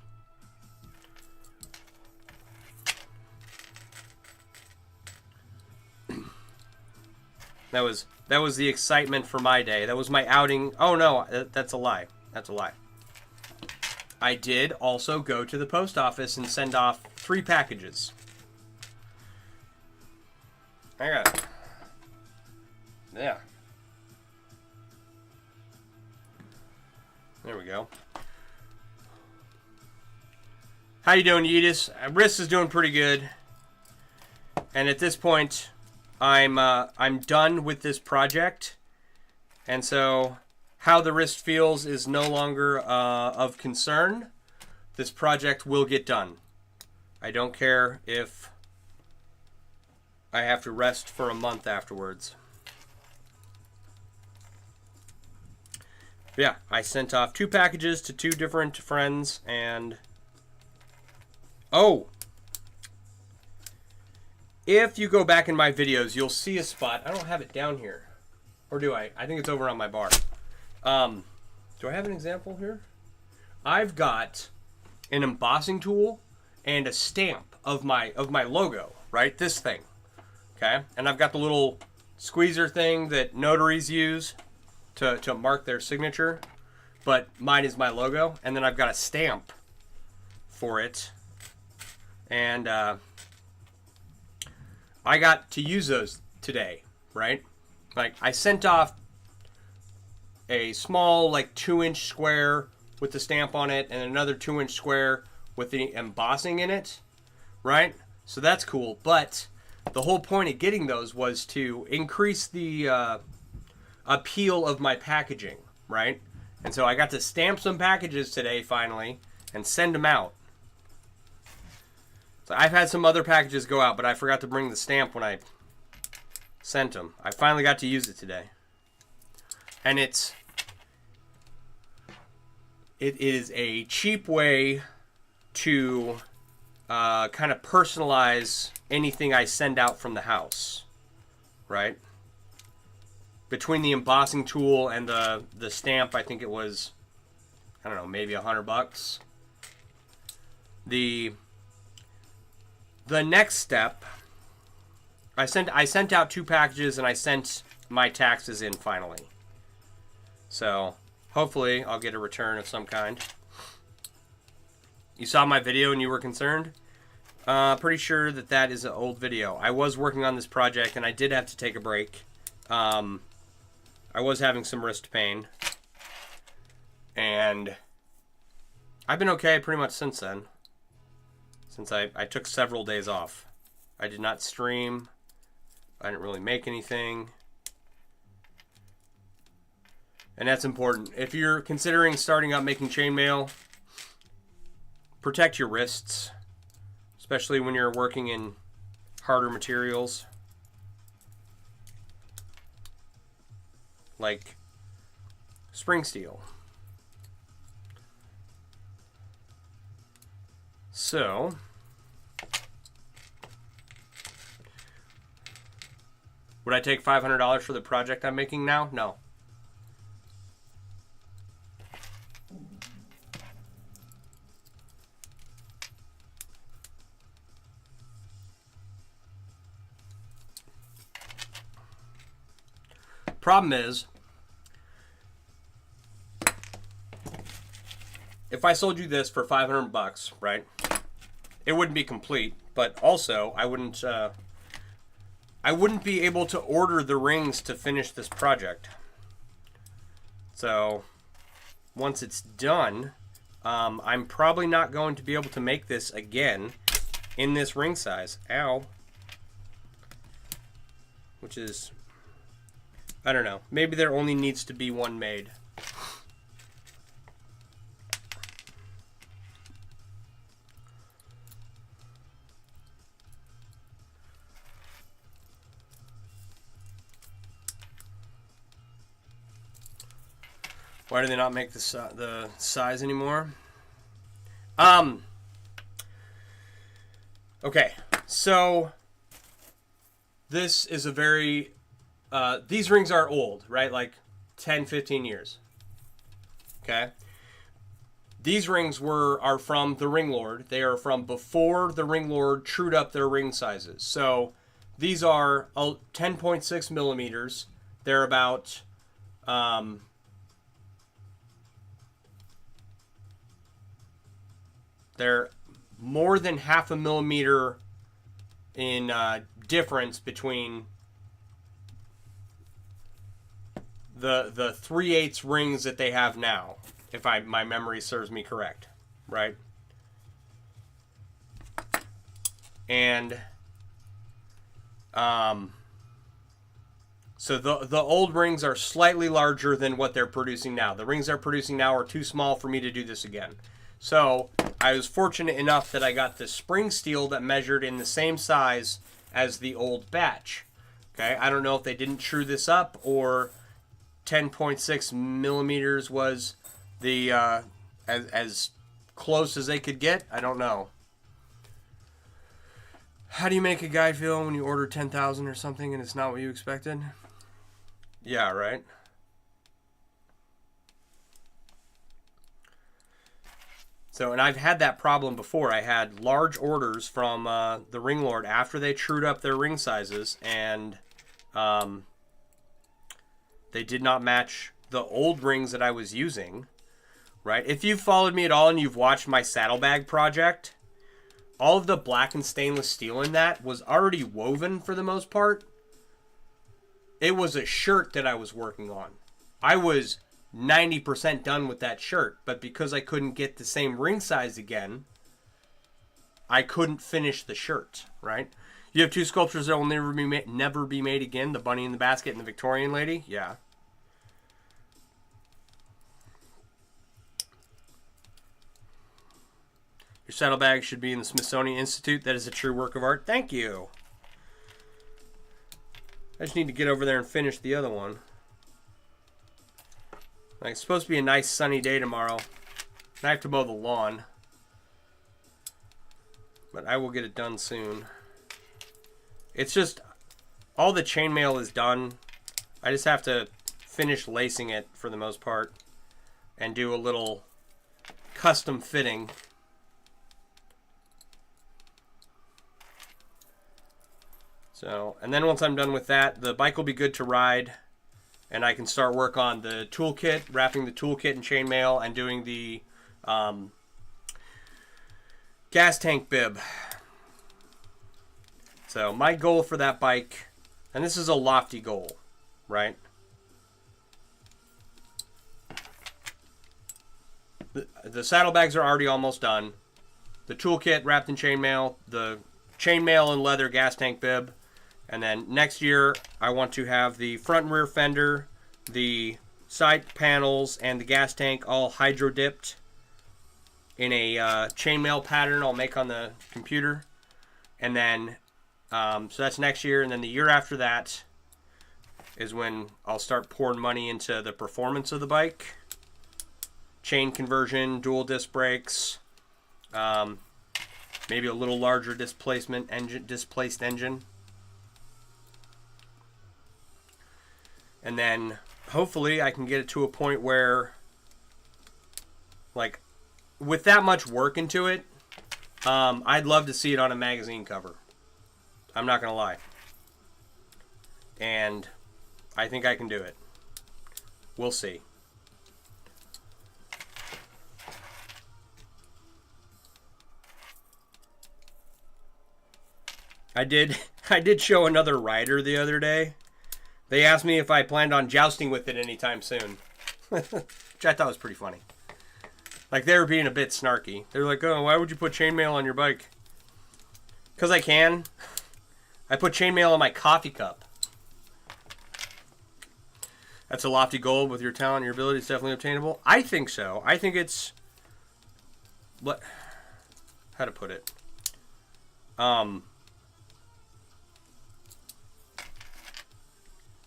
That was the excitement for my day. That was my outing. Oh no, that's a lie. That's a lie. I did also go to the post office and send off 3 packages. I got it. Yeah. There we go. How you doing, Yeetus? Wrist is doing pretty good. And at this point, I'm done with this project. And so how the wrist feels is no longer of concern. This project will get done. I don't care if I have to rest for a month afterwards. Yeah, I sent off 2 packages to 2 different friends, and oh, if you go back in my videos, you'll see a spot. I don't have it down here, or do I? I think it's over on my bar. Do I have an example here? I've got an embossing tool and a stamp of my logo, right? This thing, okay? And I've got the little squeezer thing that notaries use to mark their signature, but mine is my logo, and then I've got a stamp for it, and I got to use those today, right? Like, I sent off a small, like, 2-inch square with the stamp on it, and another 2-inch square with the embossing in it, right? So that's cool, but the whole point of getting those was to increase the appeal of my packaging, right? And so I got to stamp some packages today finally and send them out. So I've had some other packages go out, but I forgot to bring the stamp when I sent them. I finally got to use it today. And it is a cheap way to kind of personalize anything I send out from the house, right? Between the embossing tool and the stamp, I think it was, I don't know, maybe $100. The next step, I sent out 2 packages and I sent my taxes in finally. So hopefully I'll get a return of some kind. You saw my video and you were concerned? Pretty sure that is an old video. I was working on this project and I did have to take a break. I was having some wrist pain. And I've been okay pretty much since then. Since I took several days off. I did not stream. I didn't really make anything. And that's important. If you're considering starting out making chainmail, protect your wrists. Especially when you're working in harder materials. Like spring steel. So, would I take $500 for the project I'm making now? No. Problem is, if I sold you this for $500, right? It wouldn't be complete, but also I wouldn't be able to order the rings to finish this project. So once it's done, I'm probably not going to be able to make this again in this ring size. Ow. Which is, I don't know. Maybe there only needs to be one made. Why do they not make the size anymore? Okay, so this is a very... these rings are old, right? Like 10, 15 years. Okay? These rings are from the Ring Lord. They are from before the Ring Lord trued up their ring sizes. So these are 10.6 millimeters. They're about... they're more than half a millimeter in difference between the 3/8 rings that they have now, if my memory serves me correct, right? And so the old rings are slightly larger than what they're producing now. The rings they're producing now are too small for me to do this again. So I was fortunate enough that I got the spring steel that measured in the same size as the old batch. Okay, I don't know if they didn't true this up or 10.6 millimeters was the as close as they could get. I don't know. How do you make a guy feel when you order 10,000 or something and it's not what you expected? Yeah, right. So, and I've had that problem before. I had large orders from the Ring Lord after they trued up their ring sizes, and they did not match the old rings that I was using, right? If you've followed me at all and you've watched my saddlebag project, all of the black and stainless steel in that was already woven for the most part. It was a shirt that I was working on. I was 90% done with that shirt, but because I couldn't get the same ring size again, I couldn't finish the shirt, right? You have 2 sculptures that will never be made again, the Bunny in the Basket and the Victorian Lady? Yeah. Your saddlebag should be in the Smithsonian Institute. That is a true work of art. Thank you. I just need to get over there and finish the other one. Like, it's supposed to be a nice sunny day tomorrow. And I have to mow the lawn. but I will get it done soon. It's just, all the chainmail is done. I just have to finish lacing it for the most part and do a little custom fitting. So, and then once I'm done with that, the bike will be good to ride, and I can start work on the toolkit, wrapping the toolkit in chainmail, and doing the gas tank bib. So my goal for that bike, and this is a lofty goal, right? The saddlebags are already almost done. The toolkit wrapped in chainmail, the chainmail and leather gas tank bib. And then next year, I want to have the front and rear fender, the side panels, and the gas tank all hydro dipped in a chainmail pattern I'll make on the computer. And then, so that's next year. And then the year after that is when I'll start pouring money into the performance of the bike. Chain conversion, dual disc brakes, maybe a little larger displaced engine. And then hopefully I can get it to a point where, like, with that much work into it, I'd love to see it on a magazine cover. I'm not going to lie. And I think I can do it. We'll see. I did show another rider the other day. They asked me if I planned on jousting with it anytime soon. Which I thought was pretty funny. Like, they were being a bit snarky. They were like, oh, why would you put chainmail on your bike? Because I can. I put chainmail on my coffee cup. That's a lofty goal. With your talent and your ability, it's definitely obtainable. I think so. I think it's... What? How to put it?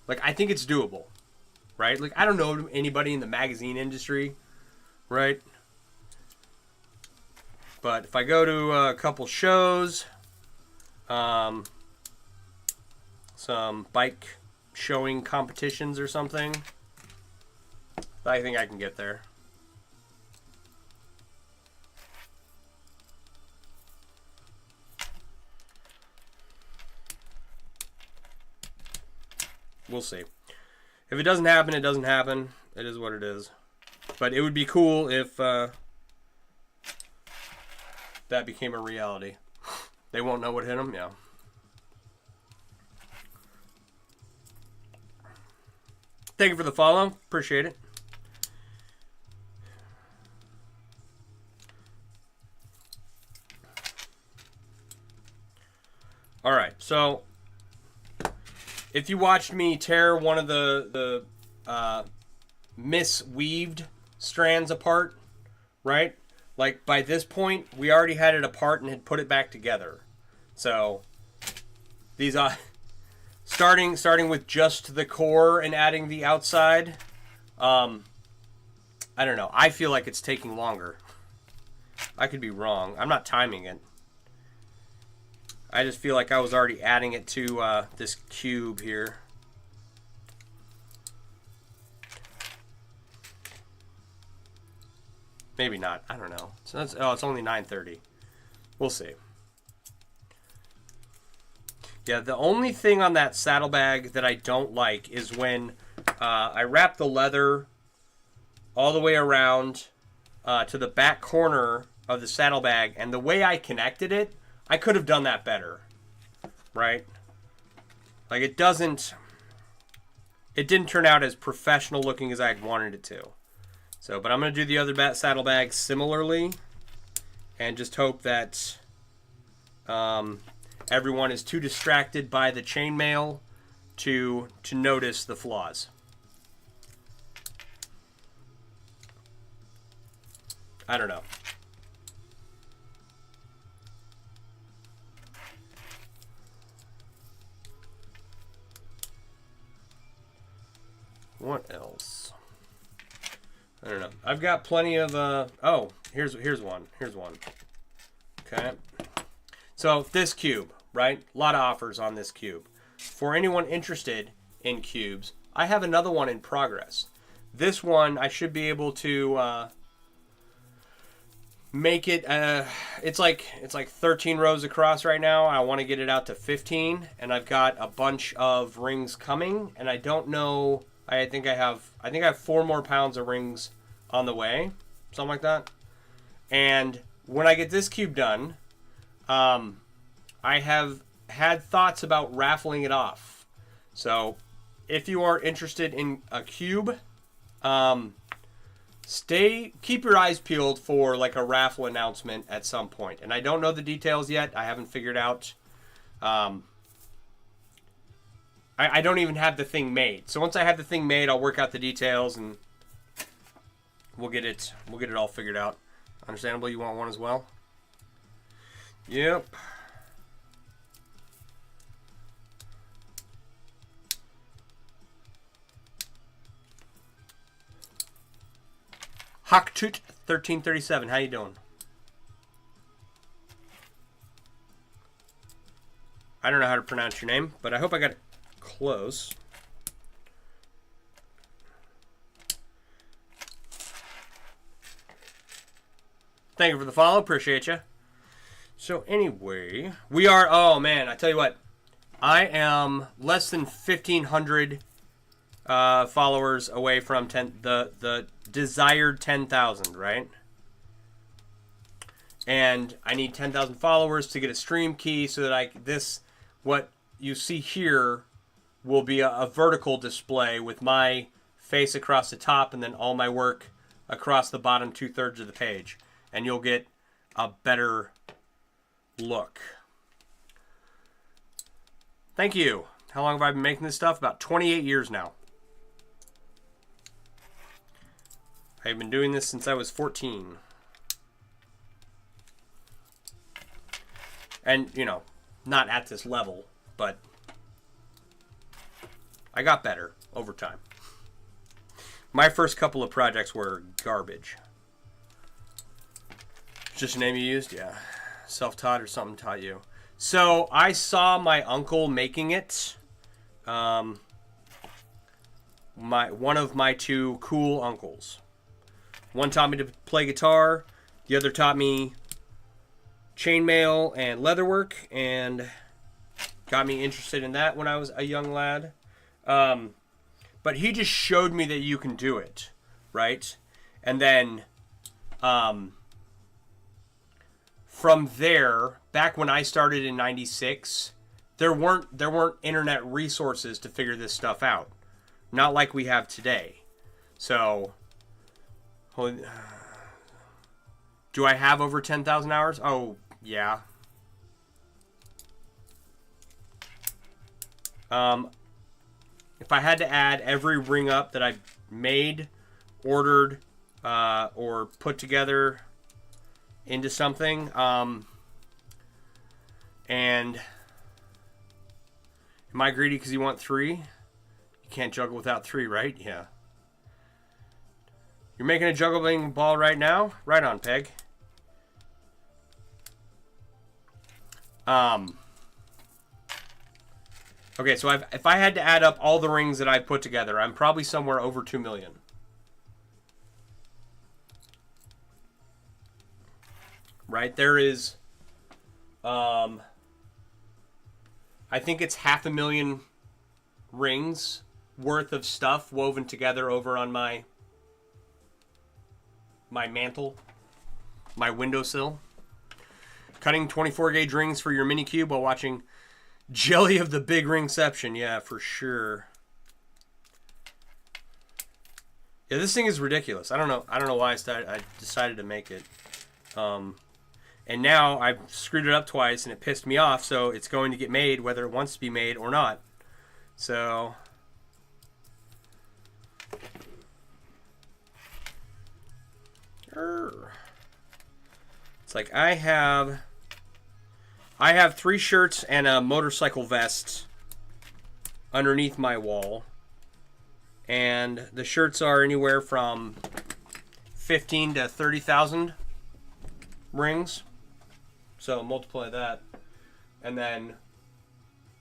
Like, I think it's doable, right? Like, I don't know anybody in the magazine industry, right? But if I go to a couple shows, some bike showing competitions or something, I think I can get there. We'll see. If it doesn't happen, it doesn't happen. It is what it is. But it would be cool if that became a reality. They won't know what hit them? Yeah. Thank you for the follow. Appreciate it. All right, so if you watched me tear one of the misweaved strands apart, right? Like, by this point, we already had it apart and had put it back together. So these starting with just the core and adding the outside, I don't know. I feel like it's taking longer. I could be wrong. I'm not timing it. I just feel like I was already adding it to this cube here. Maybe not. I don't know. So that's, oh, it's only 9:30. We'll see. Yeah, the only thing on that saddlebag that I don't like is when I wrap the leather all the way around to the back corner of the saddlebag, and the way I connected it, I could have done that better, right? Like, it didn't turn out as professional looking as I had wanted it to. So, but I'm going to do the other saddlebag similarly, and just hope that everyone is too distracted by the chainmail to notice the flaws. I don't know. What else? I don't know. I've got plenty of oh, here's one. Here's one. Okay. So this cube, right? A lot of offers on this cube. For anyone interested in cubes, I have another one in progress. This one I should be able to make it. It's like 13 rows across right now. I want to get it out to 15, and I've got a bunch of rings coming, and I don't know. I think I have 4 more pounds of rings on the way, something like that. And when I get this cube done, I have had thoughts about raffling it off. So if you are interested in a cube, keep your eyes peeled for like a raffle announcement at some point. And I don't know the details yet. I haven't figured out. I don't even have the thing made. So once I have the thing made, I'll work out the details and we'll get it all figured out. Understandable, you want one as well? Yep. Haktut 1337, how you doing? I don't know how to pronounce your name, but I hope I got it close. Thank you for the follow. Appreciate you. So anyway, we are... Oh, man. I tell you what. I am less than 1,500 followers away from the desired 10,000, right? And I need 10,000 followers to get a stream key so that what you see here will be a vertical display with my face across the top and then all my work across the bottom 2/3 of the page. And you'll get a better look. Thank you. How long have I been making this stuff? About 28 years now. I've been doing this since I was 14. And, you know, not at this level, but I got better over time. My first couple of projects were garbage. Just a name you used? Yeah. Self-taught or something taught you. So I saw my uncle making it. One of my 2 cool uncles. One taught me to play guitar. The other taught me chainmail and leatherwork and got me interested in that when I was a young lad. But he just showed me that you can do it, right? And then from there, back when I started in '96, there weren't internet resources to figure this stuff out. Not like we have today. So, do I have over 10,000 hours? Oh, yeah. If I had to add every ring up that I made, ordered, or put together into something, and am I greedy because you want 3? You can't juggle without 3, right? Yeah. You're making a juggling ball right now? Right on, Peg. Okay, so if I had to add up all the rings that I put together, I'm probably somewhere over 2 million. Right? There is, I think it's 500,000 rings worth of stuff woven together over on my mantle, my windowsill. Cutting 24 gauge rings for your mini cube while watching Jelly of the Big Ringception. Yeah, for sure. Yeah, this thing is ridiculous. I don't know why I decided to make it. And now I've screwed it up twice and it pissed me off, so it's going to get made whether it wants to be made or not. So it's like I have 3 shirts and a motorcycle vest underneath my wall. And the shirts are anywhere from 15 to 30,000 rings. So multiply that. And then,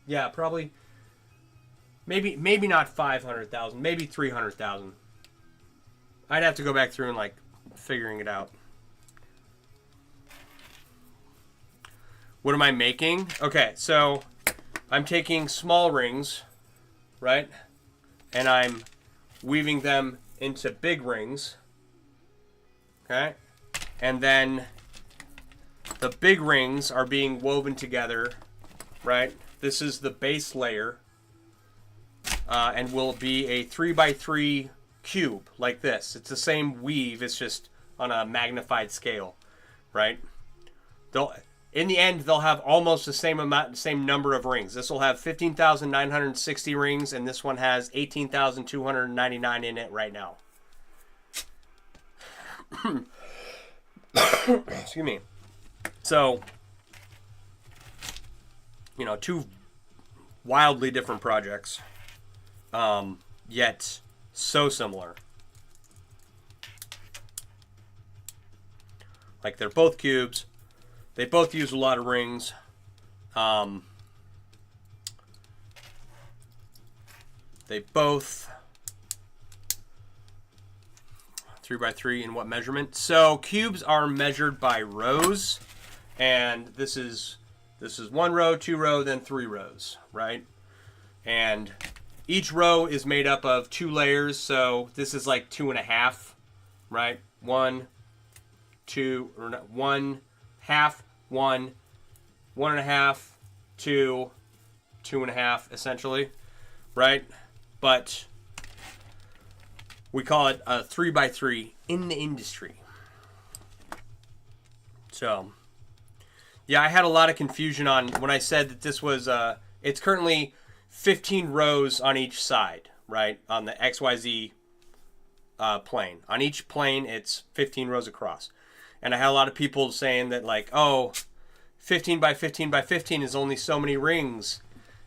yeah, probably, maybe not 500,000, maybe 300,000. I'd have to go back through and like figuring it out. What am I making? Okay, so I'm taking small rings, right? And I'm weaving them into big rings. Okay? And then the big rings are being woven together, right? This is the base layer, and will be a 3x3 cube like this. It's the same weave, it's just on a magnified scale, right? In the end, they'll have almost the same number of rings. This will have 15,960 rings, and this one has 18,299 in it right now. Excuse me. So, you know, two wildly different projects, yet so similar. Like, they're both cubes. They both use a lot of rings. They both 3x3 in what measurement? So cubes are measured by rows, and this is 1 row, 2 row, then 3 rows, right? And each row is made up of 2 layers, so this is like 2.5, right? 1, 2, or not, 1, half, 1, 1.5, 2, 2.5, essentially, right? But we call it a 3x3 in the industry. So, yeah, I had a lot of confusion on when I said that this was, it's currently 15 rows on each side, right? On the XYZ plane. On each plane, it's 15 rows across. And I had a lot of people saying that, like, oh, 15 by 15 by 15 is only so many rings.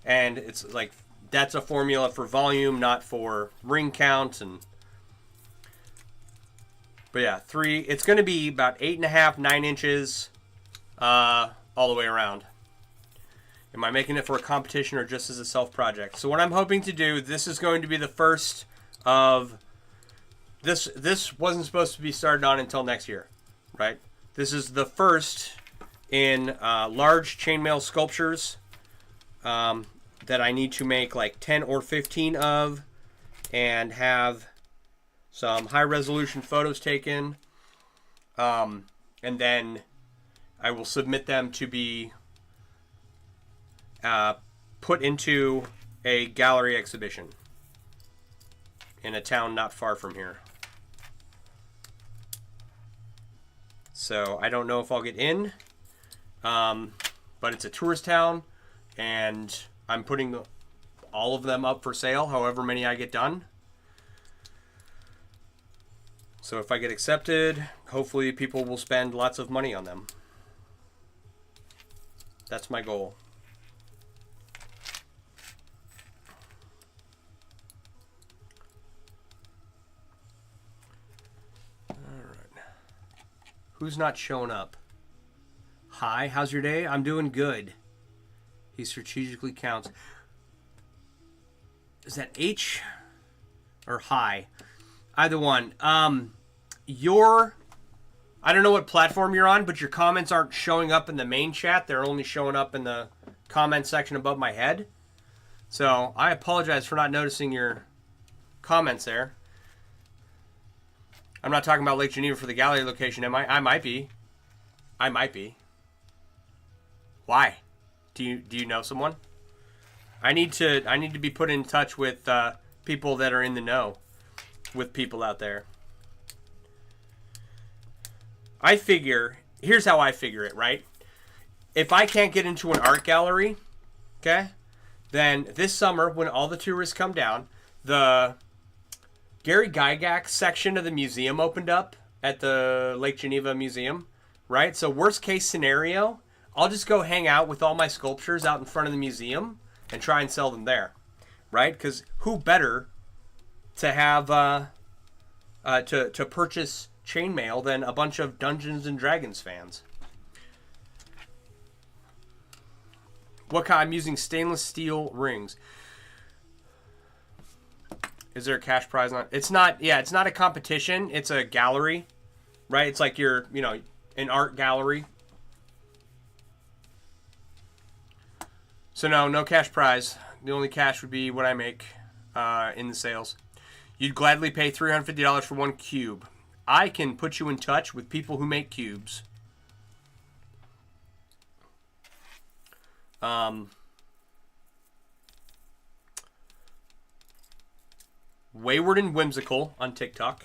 And it's like, that's a formula for volume, not for ring count. But yeah, it's going to be about 8.5, 9 inches all the way around. Am I making it for a competition or just as a self-project? So what I'm hoping to do, this is going to be the first of... This wasn't supposed to be started on until next year. Right? This is the first in large chainmail sculptures that I need to make like 10 or 15 of and have some high resolution photos taken. And then I will submit them to be put into a gallery exhibition in a town not far from here. So I don't know if I'll get in, but it's a tourist town, and I'm putting all of them up for sale, however many I get done. So if I get accepted, hopefully people will spend lots of money on them. That's my goal. Who's not showing up? Hi, how's your day? I'm doing good. He strategically counts. Is that H or hi? Either one. I don't know what platform you're on, but your comments aren't showing up in the main chat. They're only showing up in the comment section above my head. So I apologize for not noticing your comments there. I'm not talking about Lake Geneva for the gallery location, am I? I might be. I might be. Why? Do you know someone? I need to be put in touch with people that are in the know, with people out there. I figure, here's how I figure it, right? If I can't get into an art gallery, okay, then this summer when all the tourists come down, the Gary Gygax section of the museum opened up at the Lake Geneva Museum, right? So worst case scenario, I'll just go hang out with all my sculptures out in front of the museum and try and sell them there, right? Because who better to have to purchase chainmail than a bunch of Dungeons and Dragons fans? What kind? I'm using stainless steel rings. Is there a cash prize on? It's not. Yeah, it's not a competition. It's a gallery, right? It's like your, an art gallery. So no cash prize. The only cash would be what I make in the sales. You'd gladly pay $350 for one cube. I can put you in touch with people who make cubes. Wayward and Whimsical on TikTok.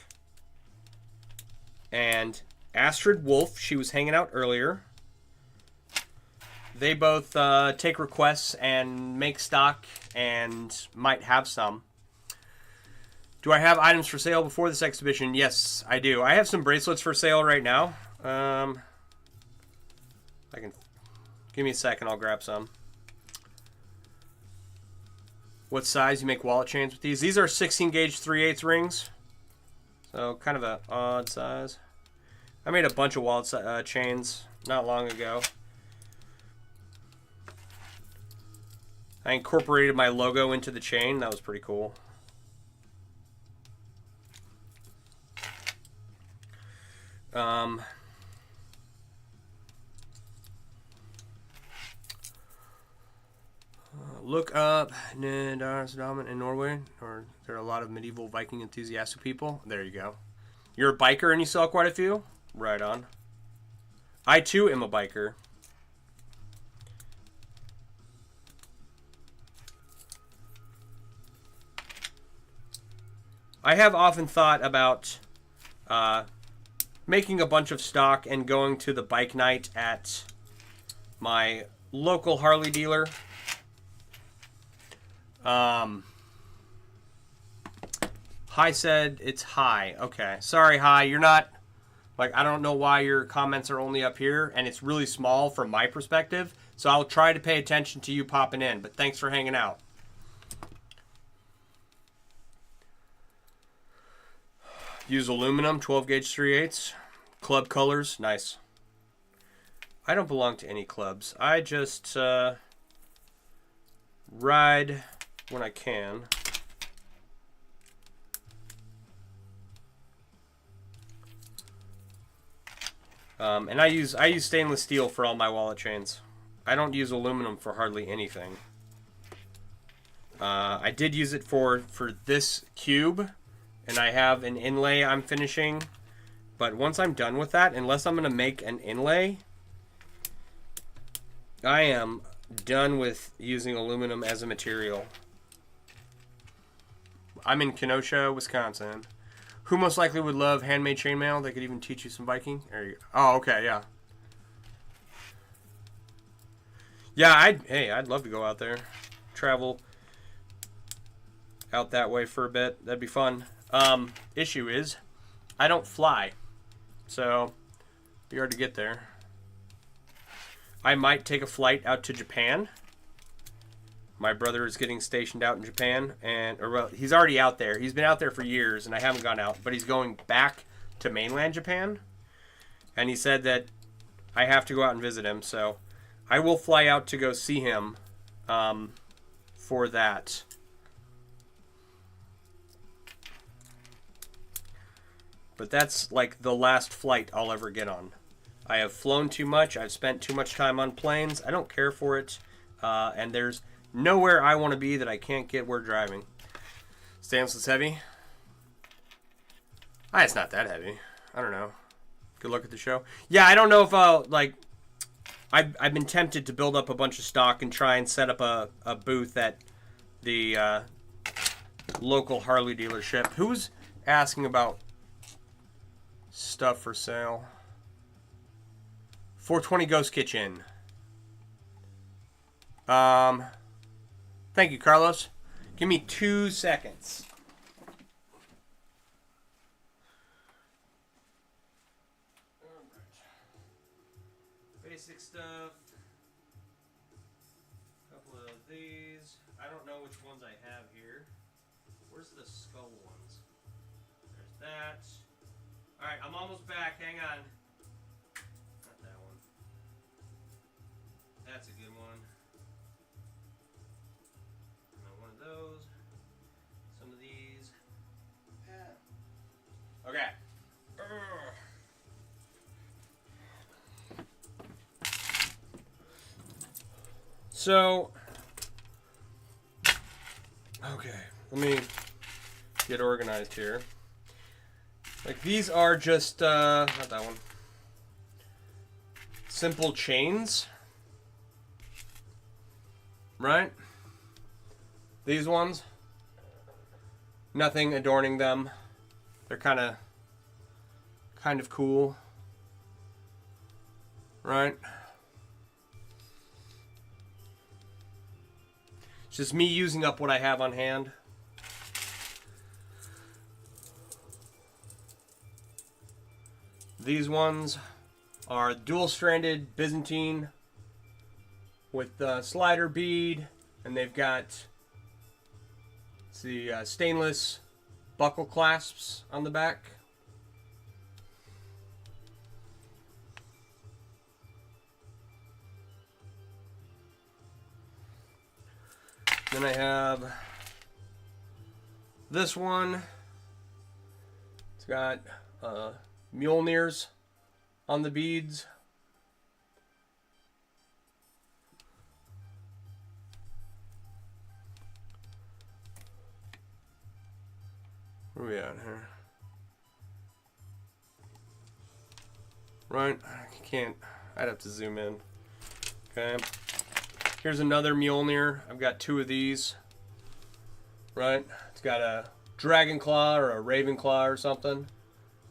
And Astrid Wolf, she was hanging out earlier. They both take requests and make stock and might have some. Do I have items for sale before this exhibition? Yes, I do. I have some bracelets for sale right now. I can give me a second. I'll grab some. What size you make wallet chains with these? These are 16 gauge 3/8 rings, so kind of an odd size. I made a bunch of wallet chains not long ago. I incorporated my logo into the chain. That was pretty cool. Look up Nidaros in Norway, or there are a lot of medieval Viking enthusiastic people. There you go. You're a biker and you sell quite a few? Right on. I too am a biker. I have often thought about making a bunch of stock and going to the bike night at my local Harley dealer. Hi said it's hi. Okay. Sorry, hi. You're not, I don't know why your comments are only up here, and it's really small from my perspective, so I'll try to pay attention to you popping in, but thanks for hanging out. Use aluminum, 12 gauge 3/8. Club colors, nice. I don't belong to any clubs. I just ride when I can. And I use stainless steel for all my wallet chains. I don't use aluminum for hardly anything. I did use it for this cube, and I have an inlay I'm finishing. But once I'm done with that, unless I'm going to make an inlay, I am done with using aluminum as a material. I'm in Kenosha, Wisconsin. Who most likely would love handmade chainmail? They could even teach you some Viking. There you go. Oh, okay, yeah. Yeah, I'd love to go out there. Travel out that way for a bit. That'd be fun. Issue is, I don't fly. So, it'd be hard to get there. I might take a flight out to Japan. My brother is getting stationed out in Japan, he's already out there. He's been out there for years, and I haven't gone out, but he's going back to mainland Japan. And he said that I have to go out and visit him, so I will fly out to go see him for that. But that's like the last flight I'll ever get on. I have flown too much. I've spent too much time on planes. I don't care for it. And there's nowhere I want to be that I can't get where driving. Stainless is heavy. It's not that heavy. I don't know. Good luck at the show. Yeah, I don't know if I'll, I've been tempted to build up a bunch of stock and try and set up a booth at the local Harley dealership. Who's asking about stuff for sale? 420 Ghost Kitchen. Thank you, Carlos. Give me 2 seconds. Basic stuff. A couple of these. I don't know which ones I have here. Where's the skull ones? There's that. Alright, I'm almost back. Hang on. Not that one. That's a good one. So, okay, let me get organized here. Like, these are just, not that one. Simple chains. Right? These ones. Nothing adorning them. They're kind of cool. Right? It's just me using up what I have on hand. These ones are dual-stranded Byzantine with the slider bead, and they've got the stainless buckle clasps on the back. Then I have this one. It's got Mjolnirs on the beads. Where are we at here? Right, I can't. I'd have to zoom in. Okay. Here's another Mjolnir. I've got two of these. Right? It's got a dragon claw or a raven claw or something.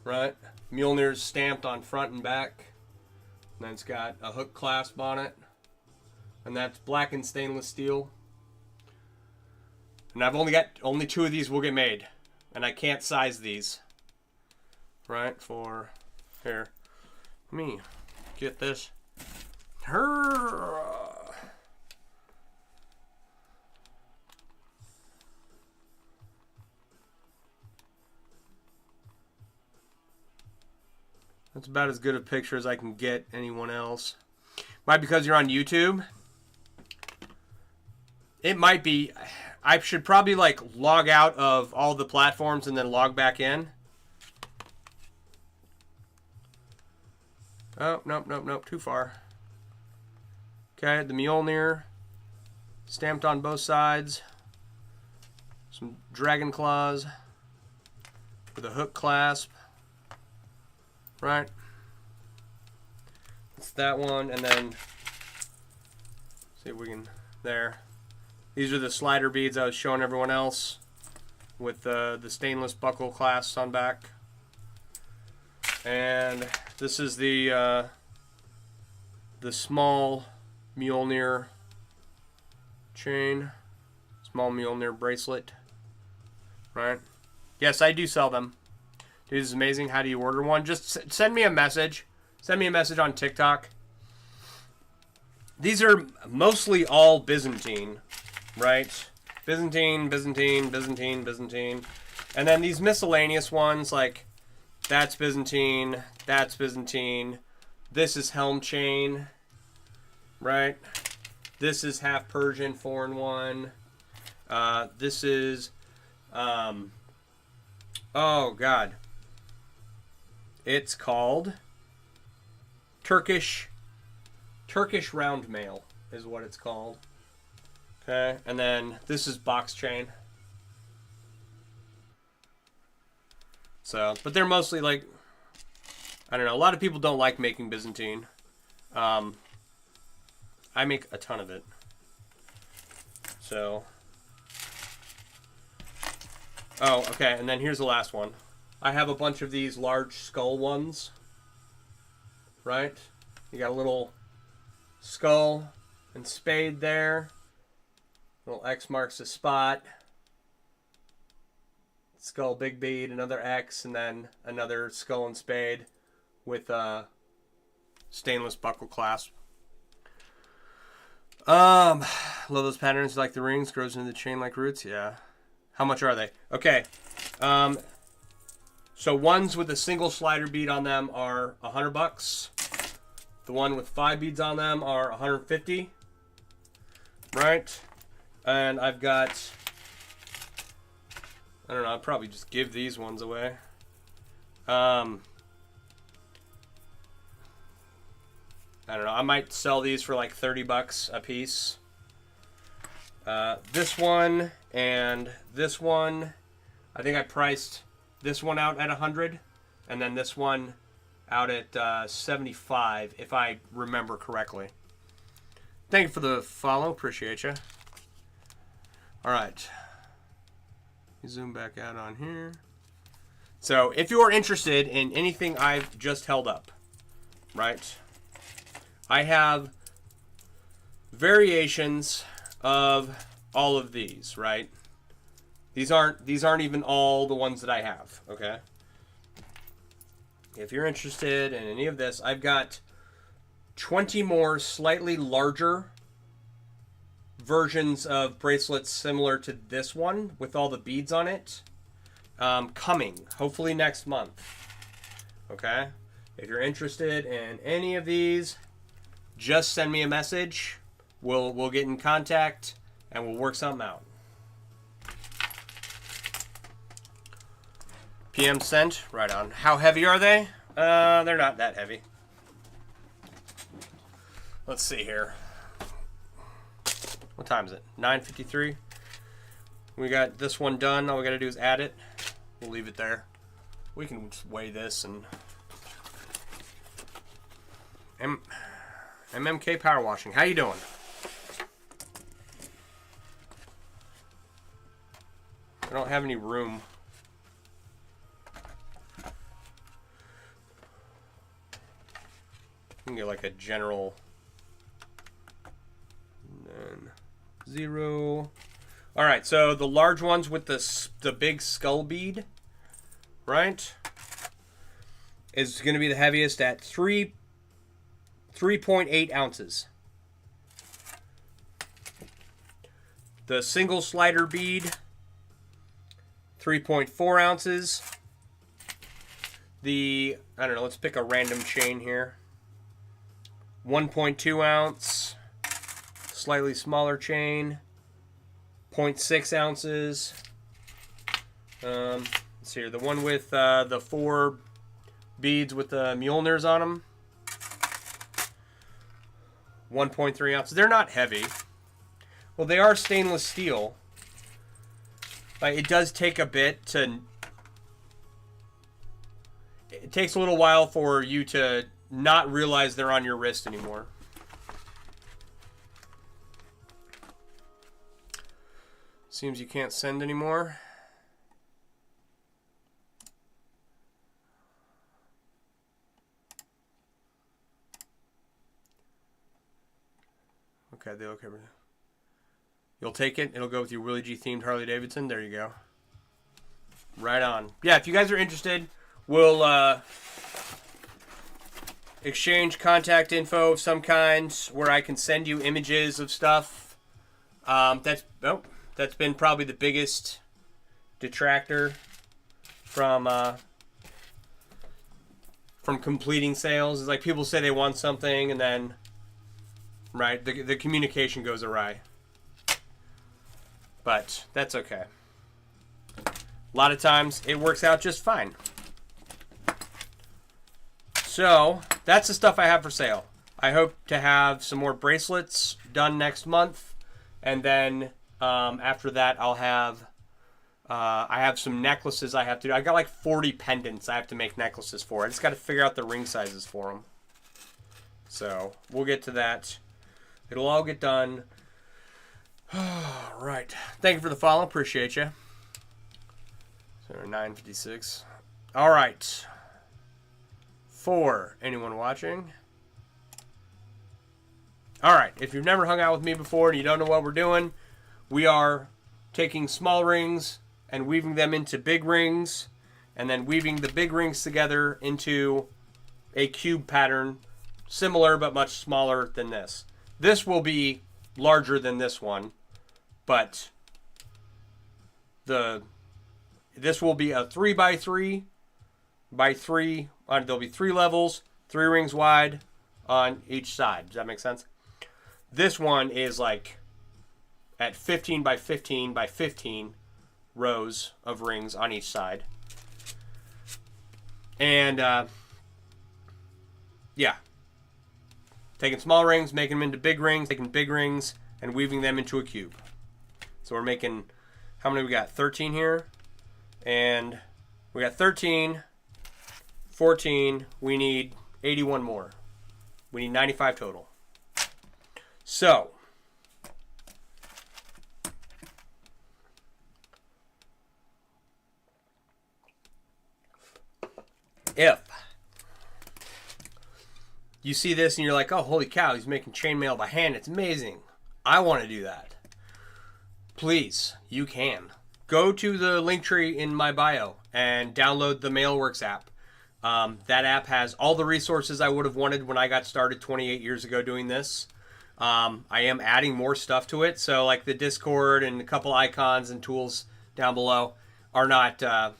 Right? Mjolnir's stamped on front and back. And then it's got a hook clasp on it. And that's black and stainless steel. And I've only two of these will get made. And I can't size these. Right? For here. Let me get this. That's about as good a picture as I can get anyone else. Might be because you're on YouTube. It might be. I should probably like log out of all the platforms and then log back in. Oh, nope, too far. Okay, the Mjolnir. Stamped on both sides. Some dragon claws. With a hook clasp. Right. That's that one, and then see if we can there. These are the slider beads I was showing everyone else with the stainless buckle clasps on back. And this is the small Mjolnir chain, small Mjolnir bracelet. Right? Yes, I do sell them. Dude, this is amazing. How do you order one? Just send me a message. Send me a message on TikTok. These are mostly all Byzantine, right? Byzantine. And then these miscellaneous ones, like that's Byzantine, this is helm chain, right? This is half Persian 4-in-1. This is, oh God. It's called Turkish round mail is what it's called. Okay, and then this is box chain. So, but they're mostly like, I don't know, a lot of people don't like making Byzantine. I make a ton of it. So, oh, okay, and then here's the last one. I have a bunch of these large skull ones, right? You got a little skull and spade there. Little X marks the spot. Skull, big bead, another X, and then another skull and spade with a stainless buckle clasp. Love those patterns, like the rings, grows into the chain like roots. Yeah. How much are they? Okay. So ones with a single slider bead on them are $100. The one with 5 beads on them are $150. Right? And I've got, I don't know, I'll probably just give these ones away. I don't know, I might sell these for like $30 a piece. This one and this one, I think I priced this one out at 100, and then this one out at 75, if I remember correctly. Thank you for the follow. Appreciate you. All right. Zoom back out on here. So if you are interested in anything I've just held up, right, I have variations of all of these, right? These aren't even all the ones that I have, okay? If you're interested in any of this, I've got 20 more slightly larger versions of bracelets similar to this one with all the beads on it coming, hopefully next month, okay? If you're interested in any of these, just send me a message. We'll get in contact and we'll work something out. PM sent, right on. How heavy are they? They're not that heavy. Let's see here. What time is it? 9:53. We got this one done. All we got to do is add it. We'll leave it there. We can just weigh this and MMK Power Washing. How you doing? I don't have any room. You can get like a general. And then 0. All right, so the large ones with the big skull bead, right, is going to be the heaviest at 3.8 ounces. The single slider bead, 3.4 ounces. I don't know, let's pick a random chain here. 1.2 ounce, slightly smaller chain, 0.6 ounces. Let's see here, the one with the 4 beads with the Mjolnirs on them, 1.3 ounces. They're not heavy. Well, they are stainless steel. Like, it does take a bit to... It takes a little while for you to not realize they're on your wrist anymore. Seems you can't send anymore. Okay, they look everything. You'll take it. It'll go with your Willie G themed Harley Davidson. There you go. Right on. Yeah, if you guys are interested, we'll exchange contact info of some kind where I can send you images of stuff. That's been probably the biggest detractor from completing sales. Is like people say they want something and then the communication goes awry. But that's okay. A lot of times it works out just fine. So that's the stuff I have for sale. I hope to have some more bracelets done next month, and then after that I'll have I have some necklaces I have to do. I got like 40 pendants I have to make necklaces for. I just got to figure out the ring sizes for them. So we'll get to that. It'll all get done. All right. Thank you for the follow. Appreciate you. So 9:56. All right. For anyone watching. All right. If you've never hung out with me before and you don't know what we're doing, we are taking small rings and weaving them into big rings, and then weaving the big rings together into a cube pattern, similar but much smaller than this. This will be larger than this one, but this will be a 3x3 by 3. There'll be 3 levels, 3 rings wide on each side. Does that make sense? This one is like at 15 by 15 by 15 rows of rings on each side. And yeah, taking small rings, making them into big rings, taking big rings and weaving them into a cube. So we're making, how many we got? 13 here. And we got 13, 14. We need 81 more. We need 95 total. So, if you see this and you're like, oh, holy cow, he's making chainmail by hand. It's amazing. I want to do that. Please, you can. Go to the link tree in my bio and download the Mailworks app. That app has all the resources I would have wanted when I got started 28 years ago doing this. I am adding more stuff to it. So like the Discord and a couple icons and tools down below are not... I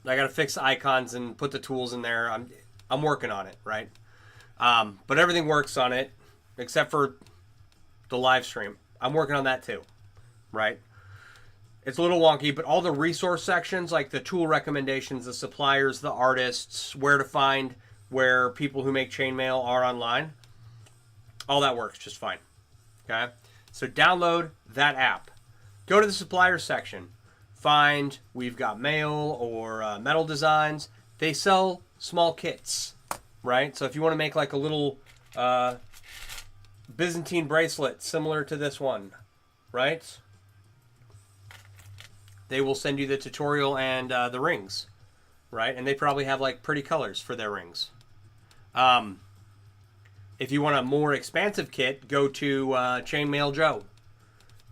got to fix the icons and put the tools in there. I'm working on it, right? But everything works on it except for the live stream. I'm working on that too, right? It's a little wonky, but all the resource sections, like the tool recommendations, the suppliers, the artists, where to find where people who make chainmail are online, all that works just fine. Okay? So download that app. Go to the suppliers section. Find We've Got Mail or Metal Designs. They sell small kits, right? So if you want to make like a little Byzantine bracelet similar to this one, right? They will send you the tutorial and the rings, right? And they probably have like pretty colors for their rings. If you want a more expansive kit, go to Chainmail Joe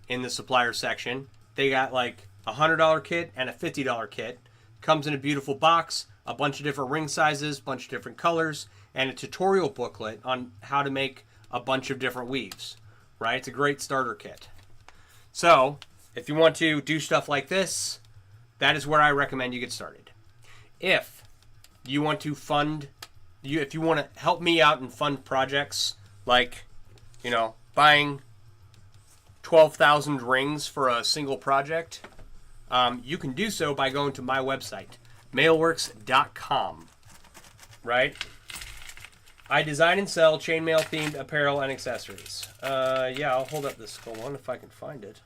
in the supplier section. They got like a $100 kit and a $50 kit. Comes in a beautiful box, a bunch of different ring sizes, bunch of different colors, and a tutorial booklet on how to make a bunch of different weaves, right? It's a great starter kit. So, if you want to do stuff like this, that is where I recommend you get started. If you want to if you want to help me out and fund projects like, buying 12,000 rings for a single project, you can do so by going to my website, mailworks.com, right? I design and sell chainmail themed apparel and accessories. Yeah, I'll hold up this skull one if I can find it.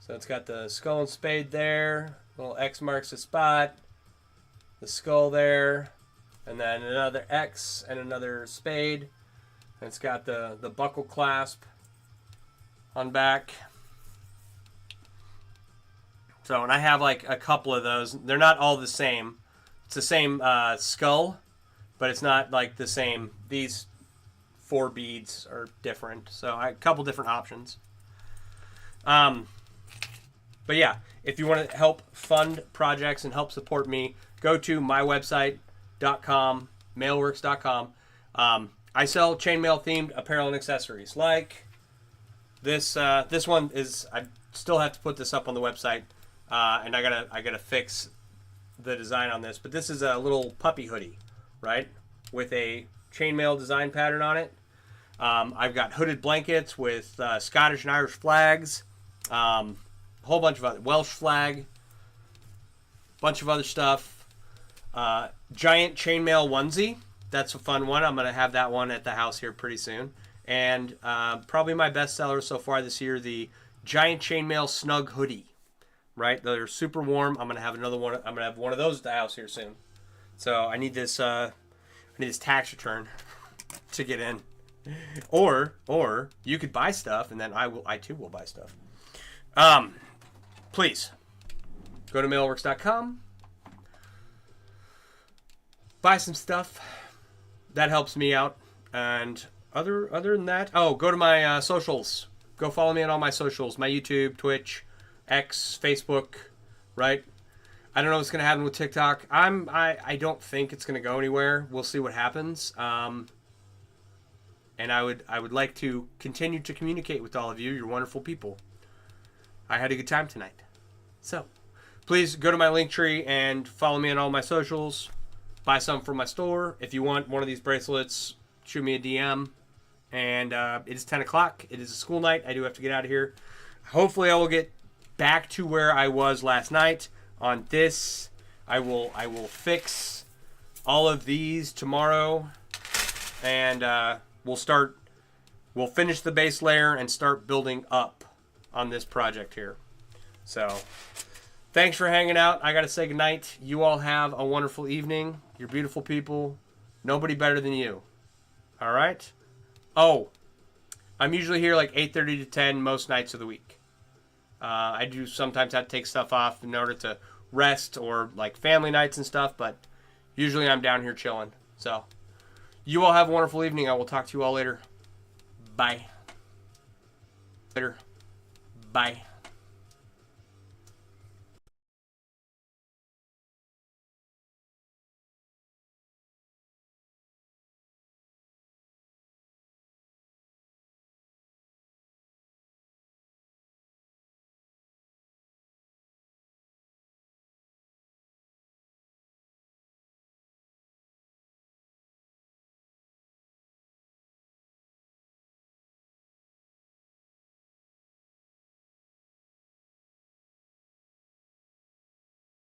So it's got the skull and spade there. Little X marks the spot. The skull there. And then another X and another spade. And it's got the buckle clasp on back. So, and I have like a couple of those. They're not all the same. It's the same skull, but it's not like the same. These 4 beads are different. So, a couple different options. But yeah, if you want to help fund projects and help support me, go to mywebsite.com, mailworks.com. I sell chainmail themed apparel and accessories. Like this one is, I still have to put this up on the website, and I gotta fix the design on this. But this is a little puppy hoodie, right, with a chainmail design pattern on it. I've got hooded blankets with Scottish and Irish flags. Whole bunch of other Welsh flag, bunch of other stuff. Giant chainmail onesie. That's a fun one. I'm gonna have that one at the house here pretty soon. And probably my best seller so far this year, the giant chainmail snug hoodie. Right, they're super warm. I'm gonna have another one. I'm gonna have one of those at the house here soon. So I need this. I need this tax return to get in. Or you could buy stuff, and then I too will buy stuff. Please go to mailworks.com, buy some stuff. That helps me out. And other than that, go to my socials. Go follow me on all my socials, my YouTube, Twitch, X, Facebook, right? I don't know what's gonna happen with TikTok. I don't think it's gonna go anywhere. We'll see what happens. And I would like to continue to communicate with all of you. You're wonderful people. I had a good time tonight. So, please go to my link tree and follow me on all my socials. Buy some from my store. If you want one of these bracelets, shoot me a DM. And it is 10 o'clock. It is a school night. I do have to get out of here. Hopefully I will get back to where I was last night on this. I will fix all of these tomorrow. And we'll start we'll finish the base layer and start building up on this project here. So thanks for hanging out. I got to say goodnight. You all have a wonderful evening. You're beautiful people. Nobody better than you. All right? Oh, I'm usually here like 8:30 to 10 most nights of the week. I do sometimes have to take stuff off in order to rest or like family nights and stuff, but usually I'm down here chilling. So you all have a wonderful evening. I will talk to you all later. Bye. Later. Bye.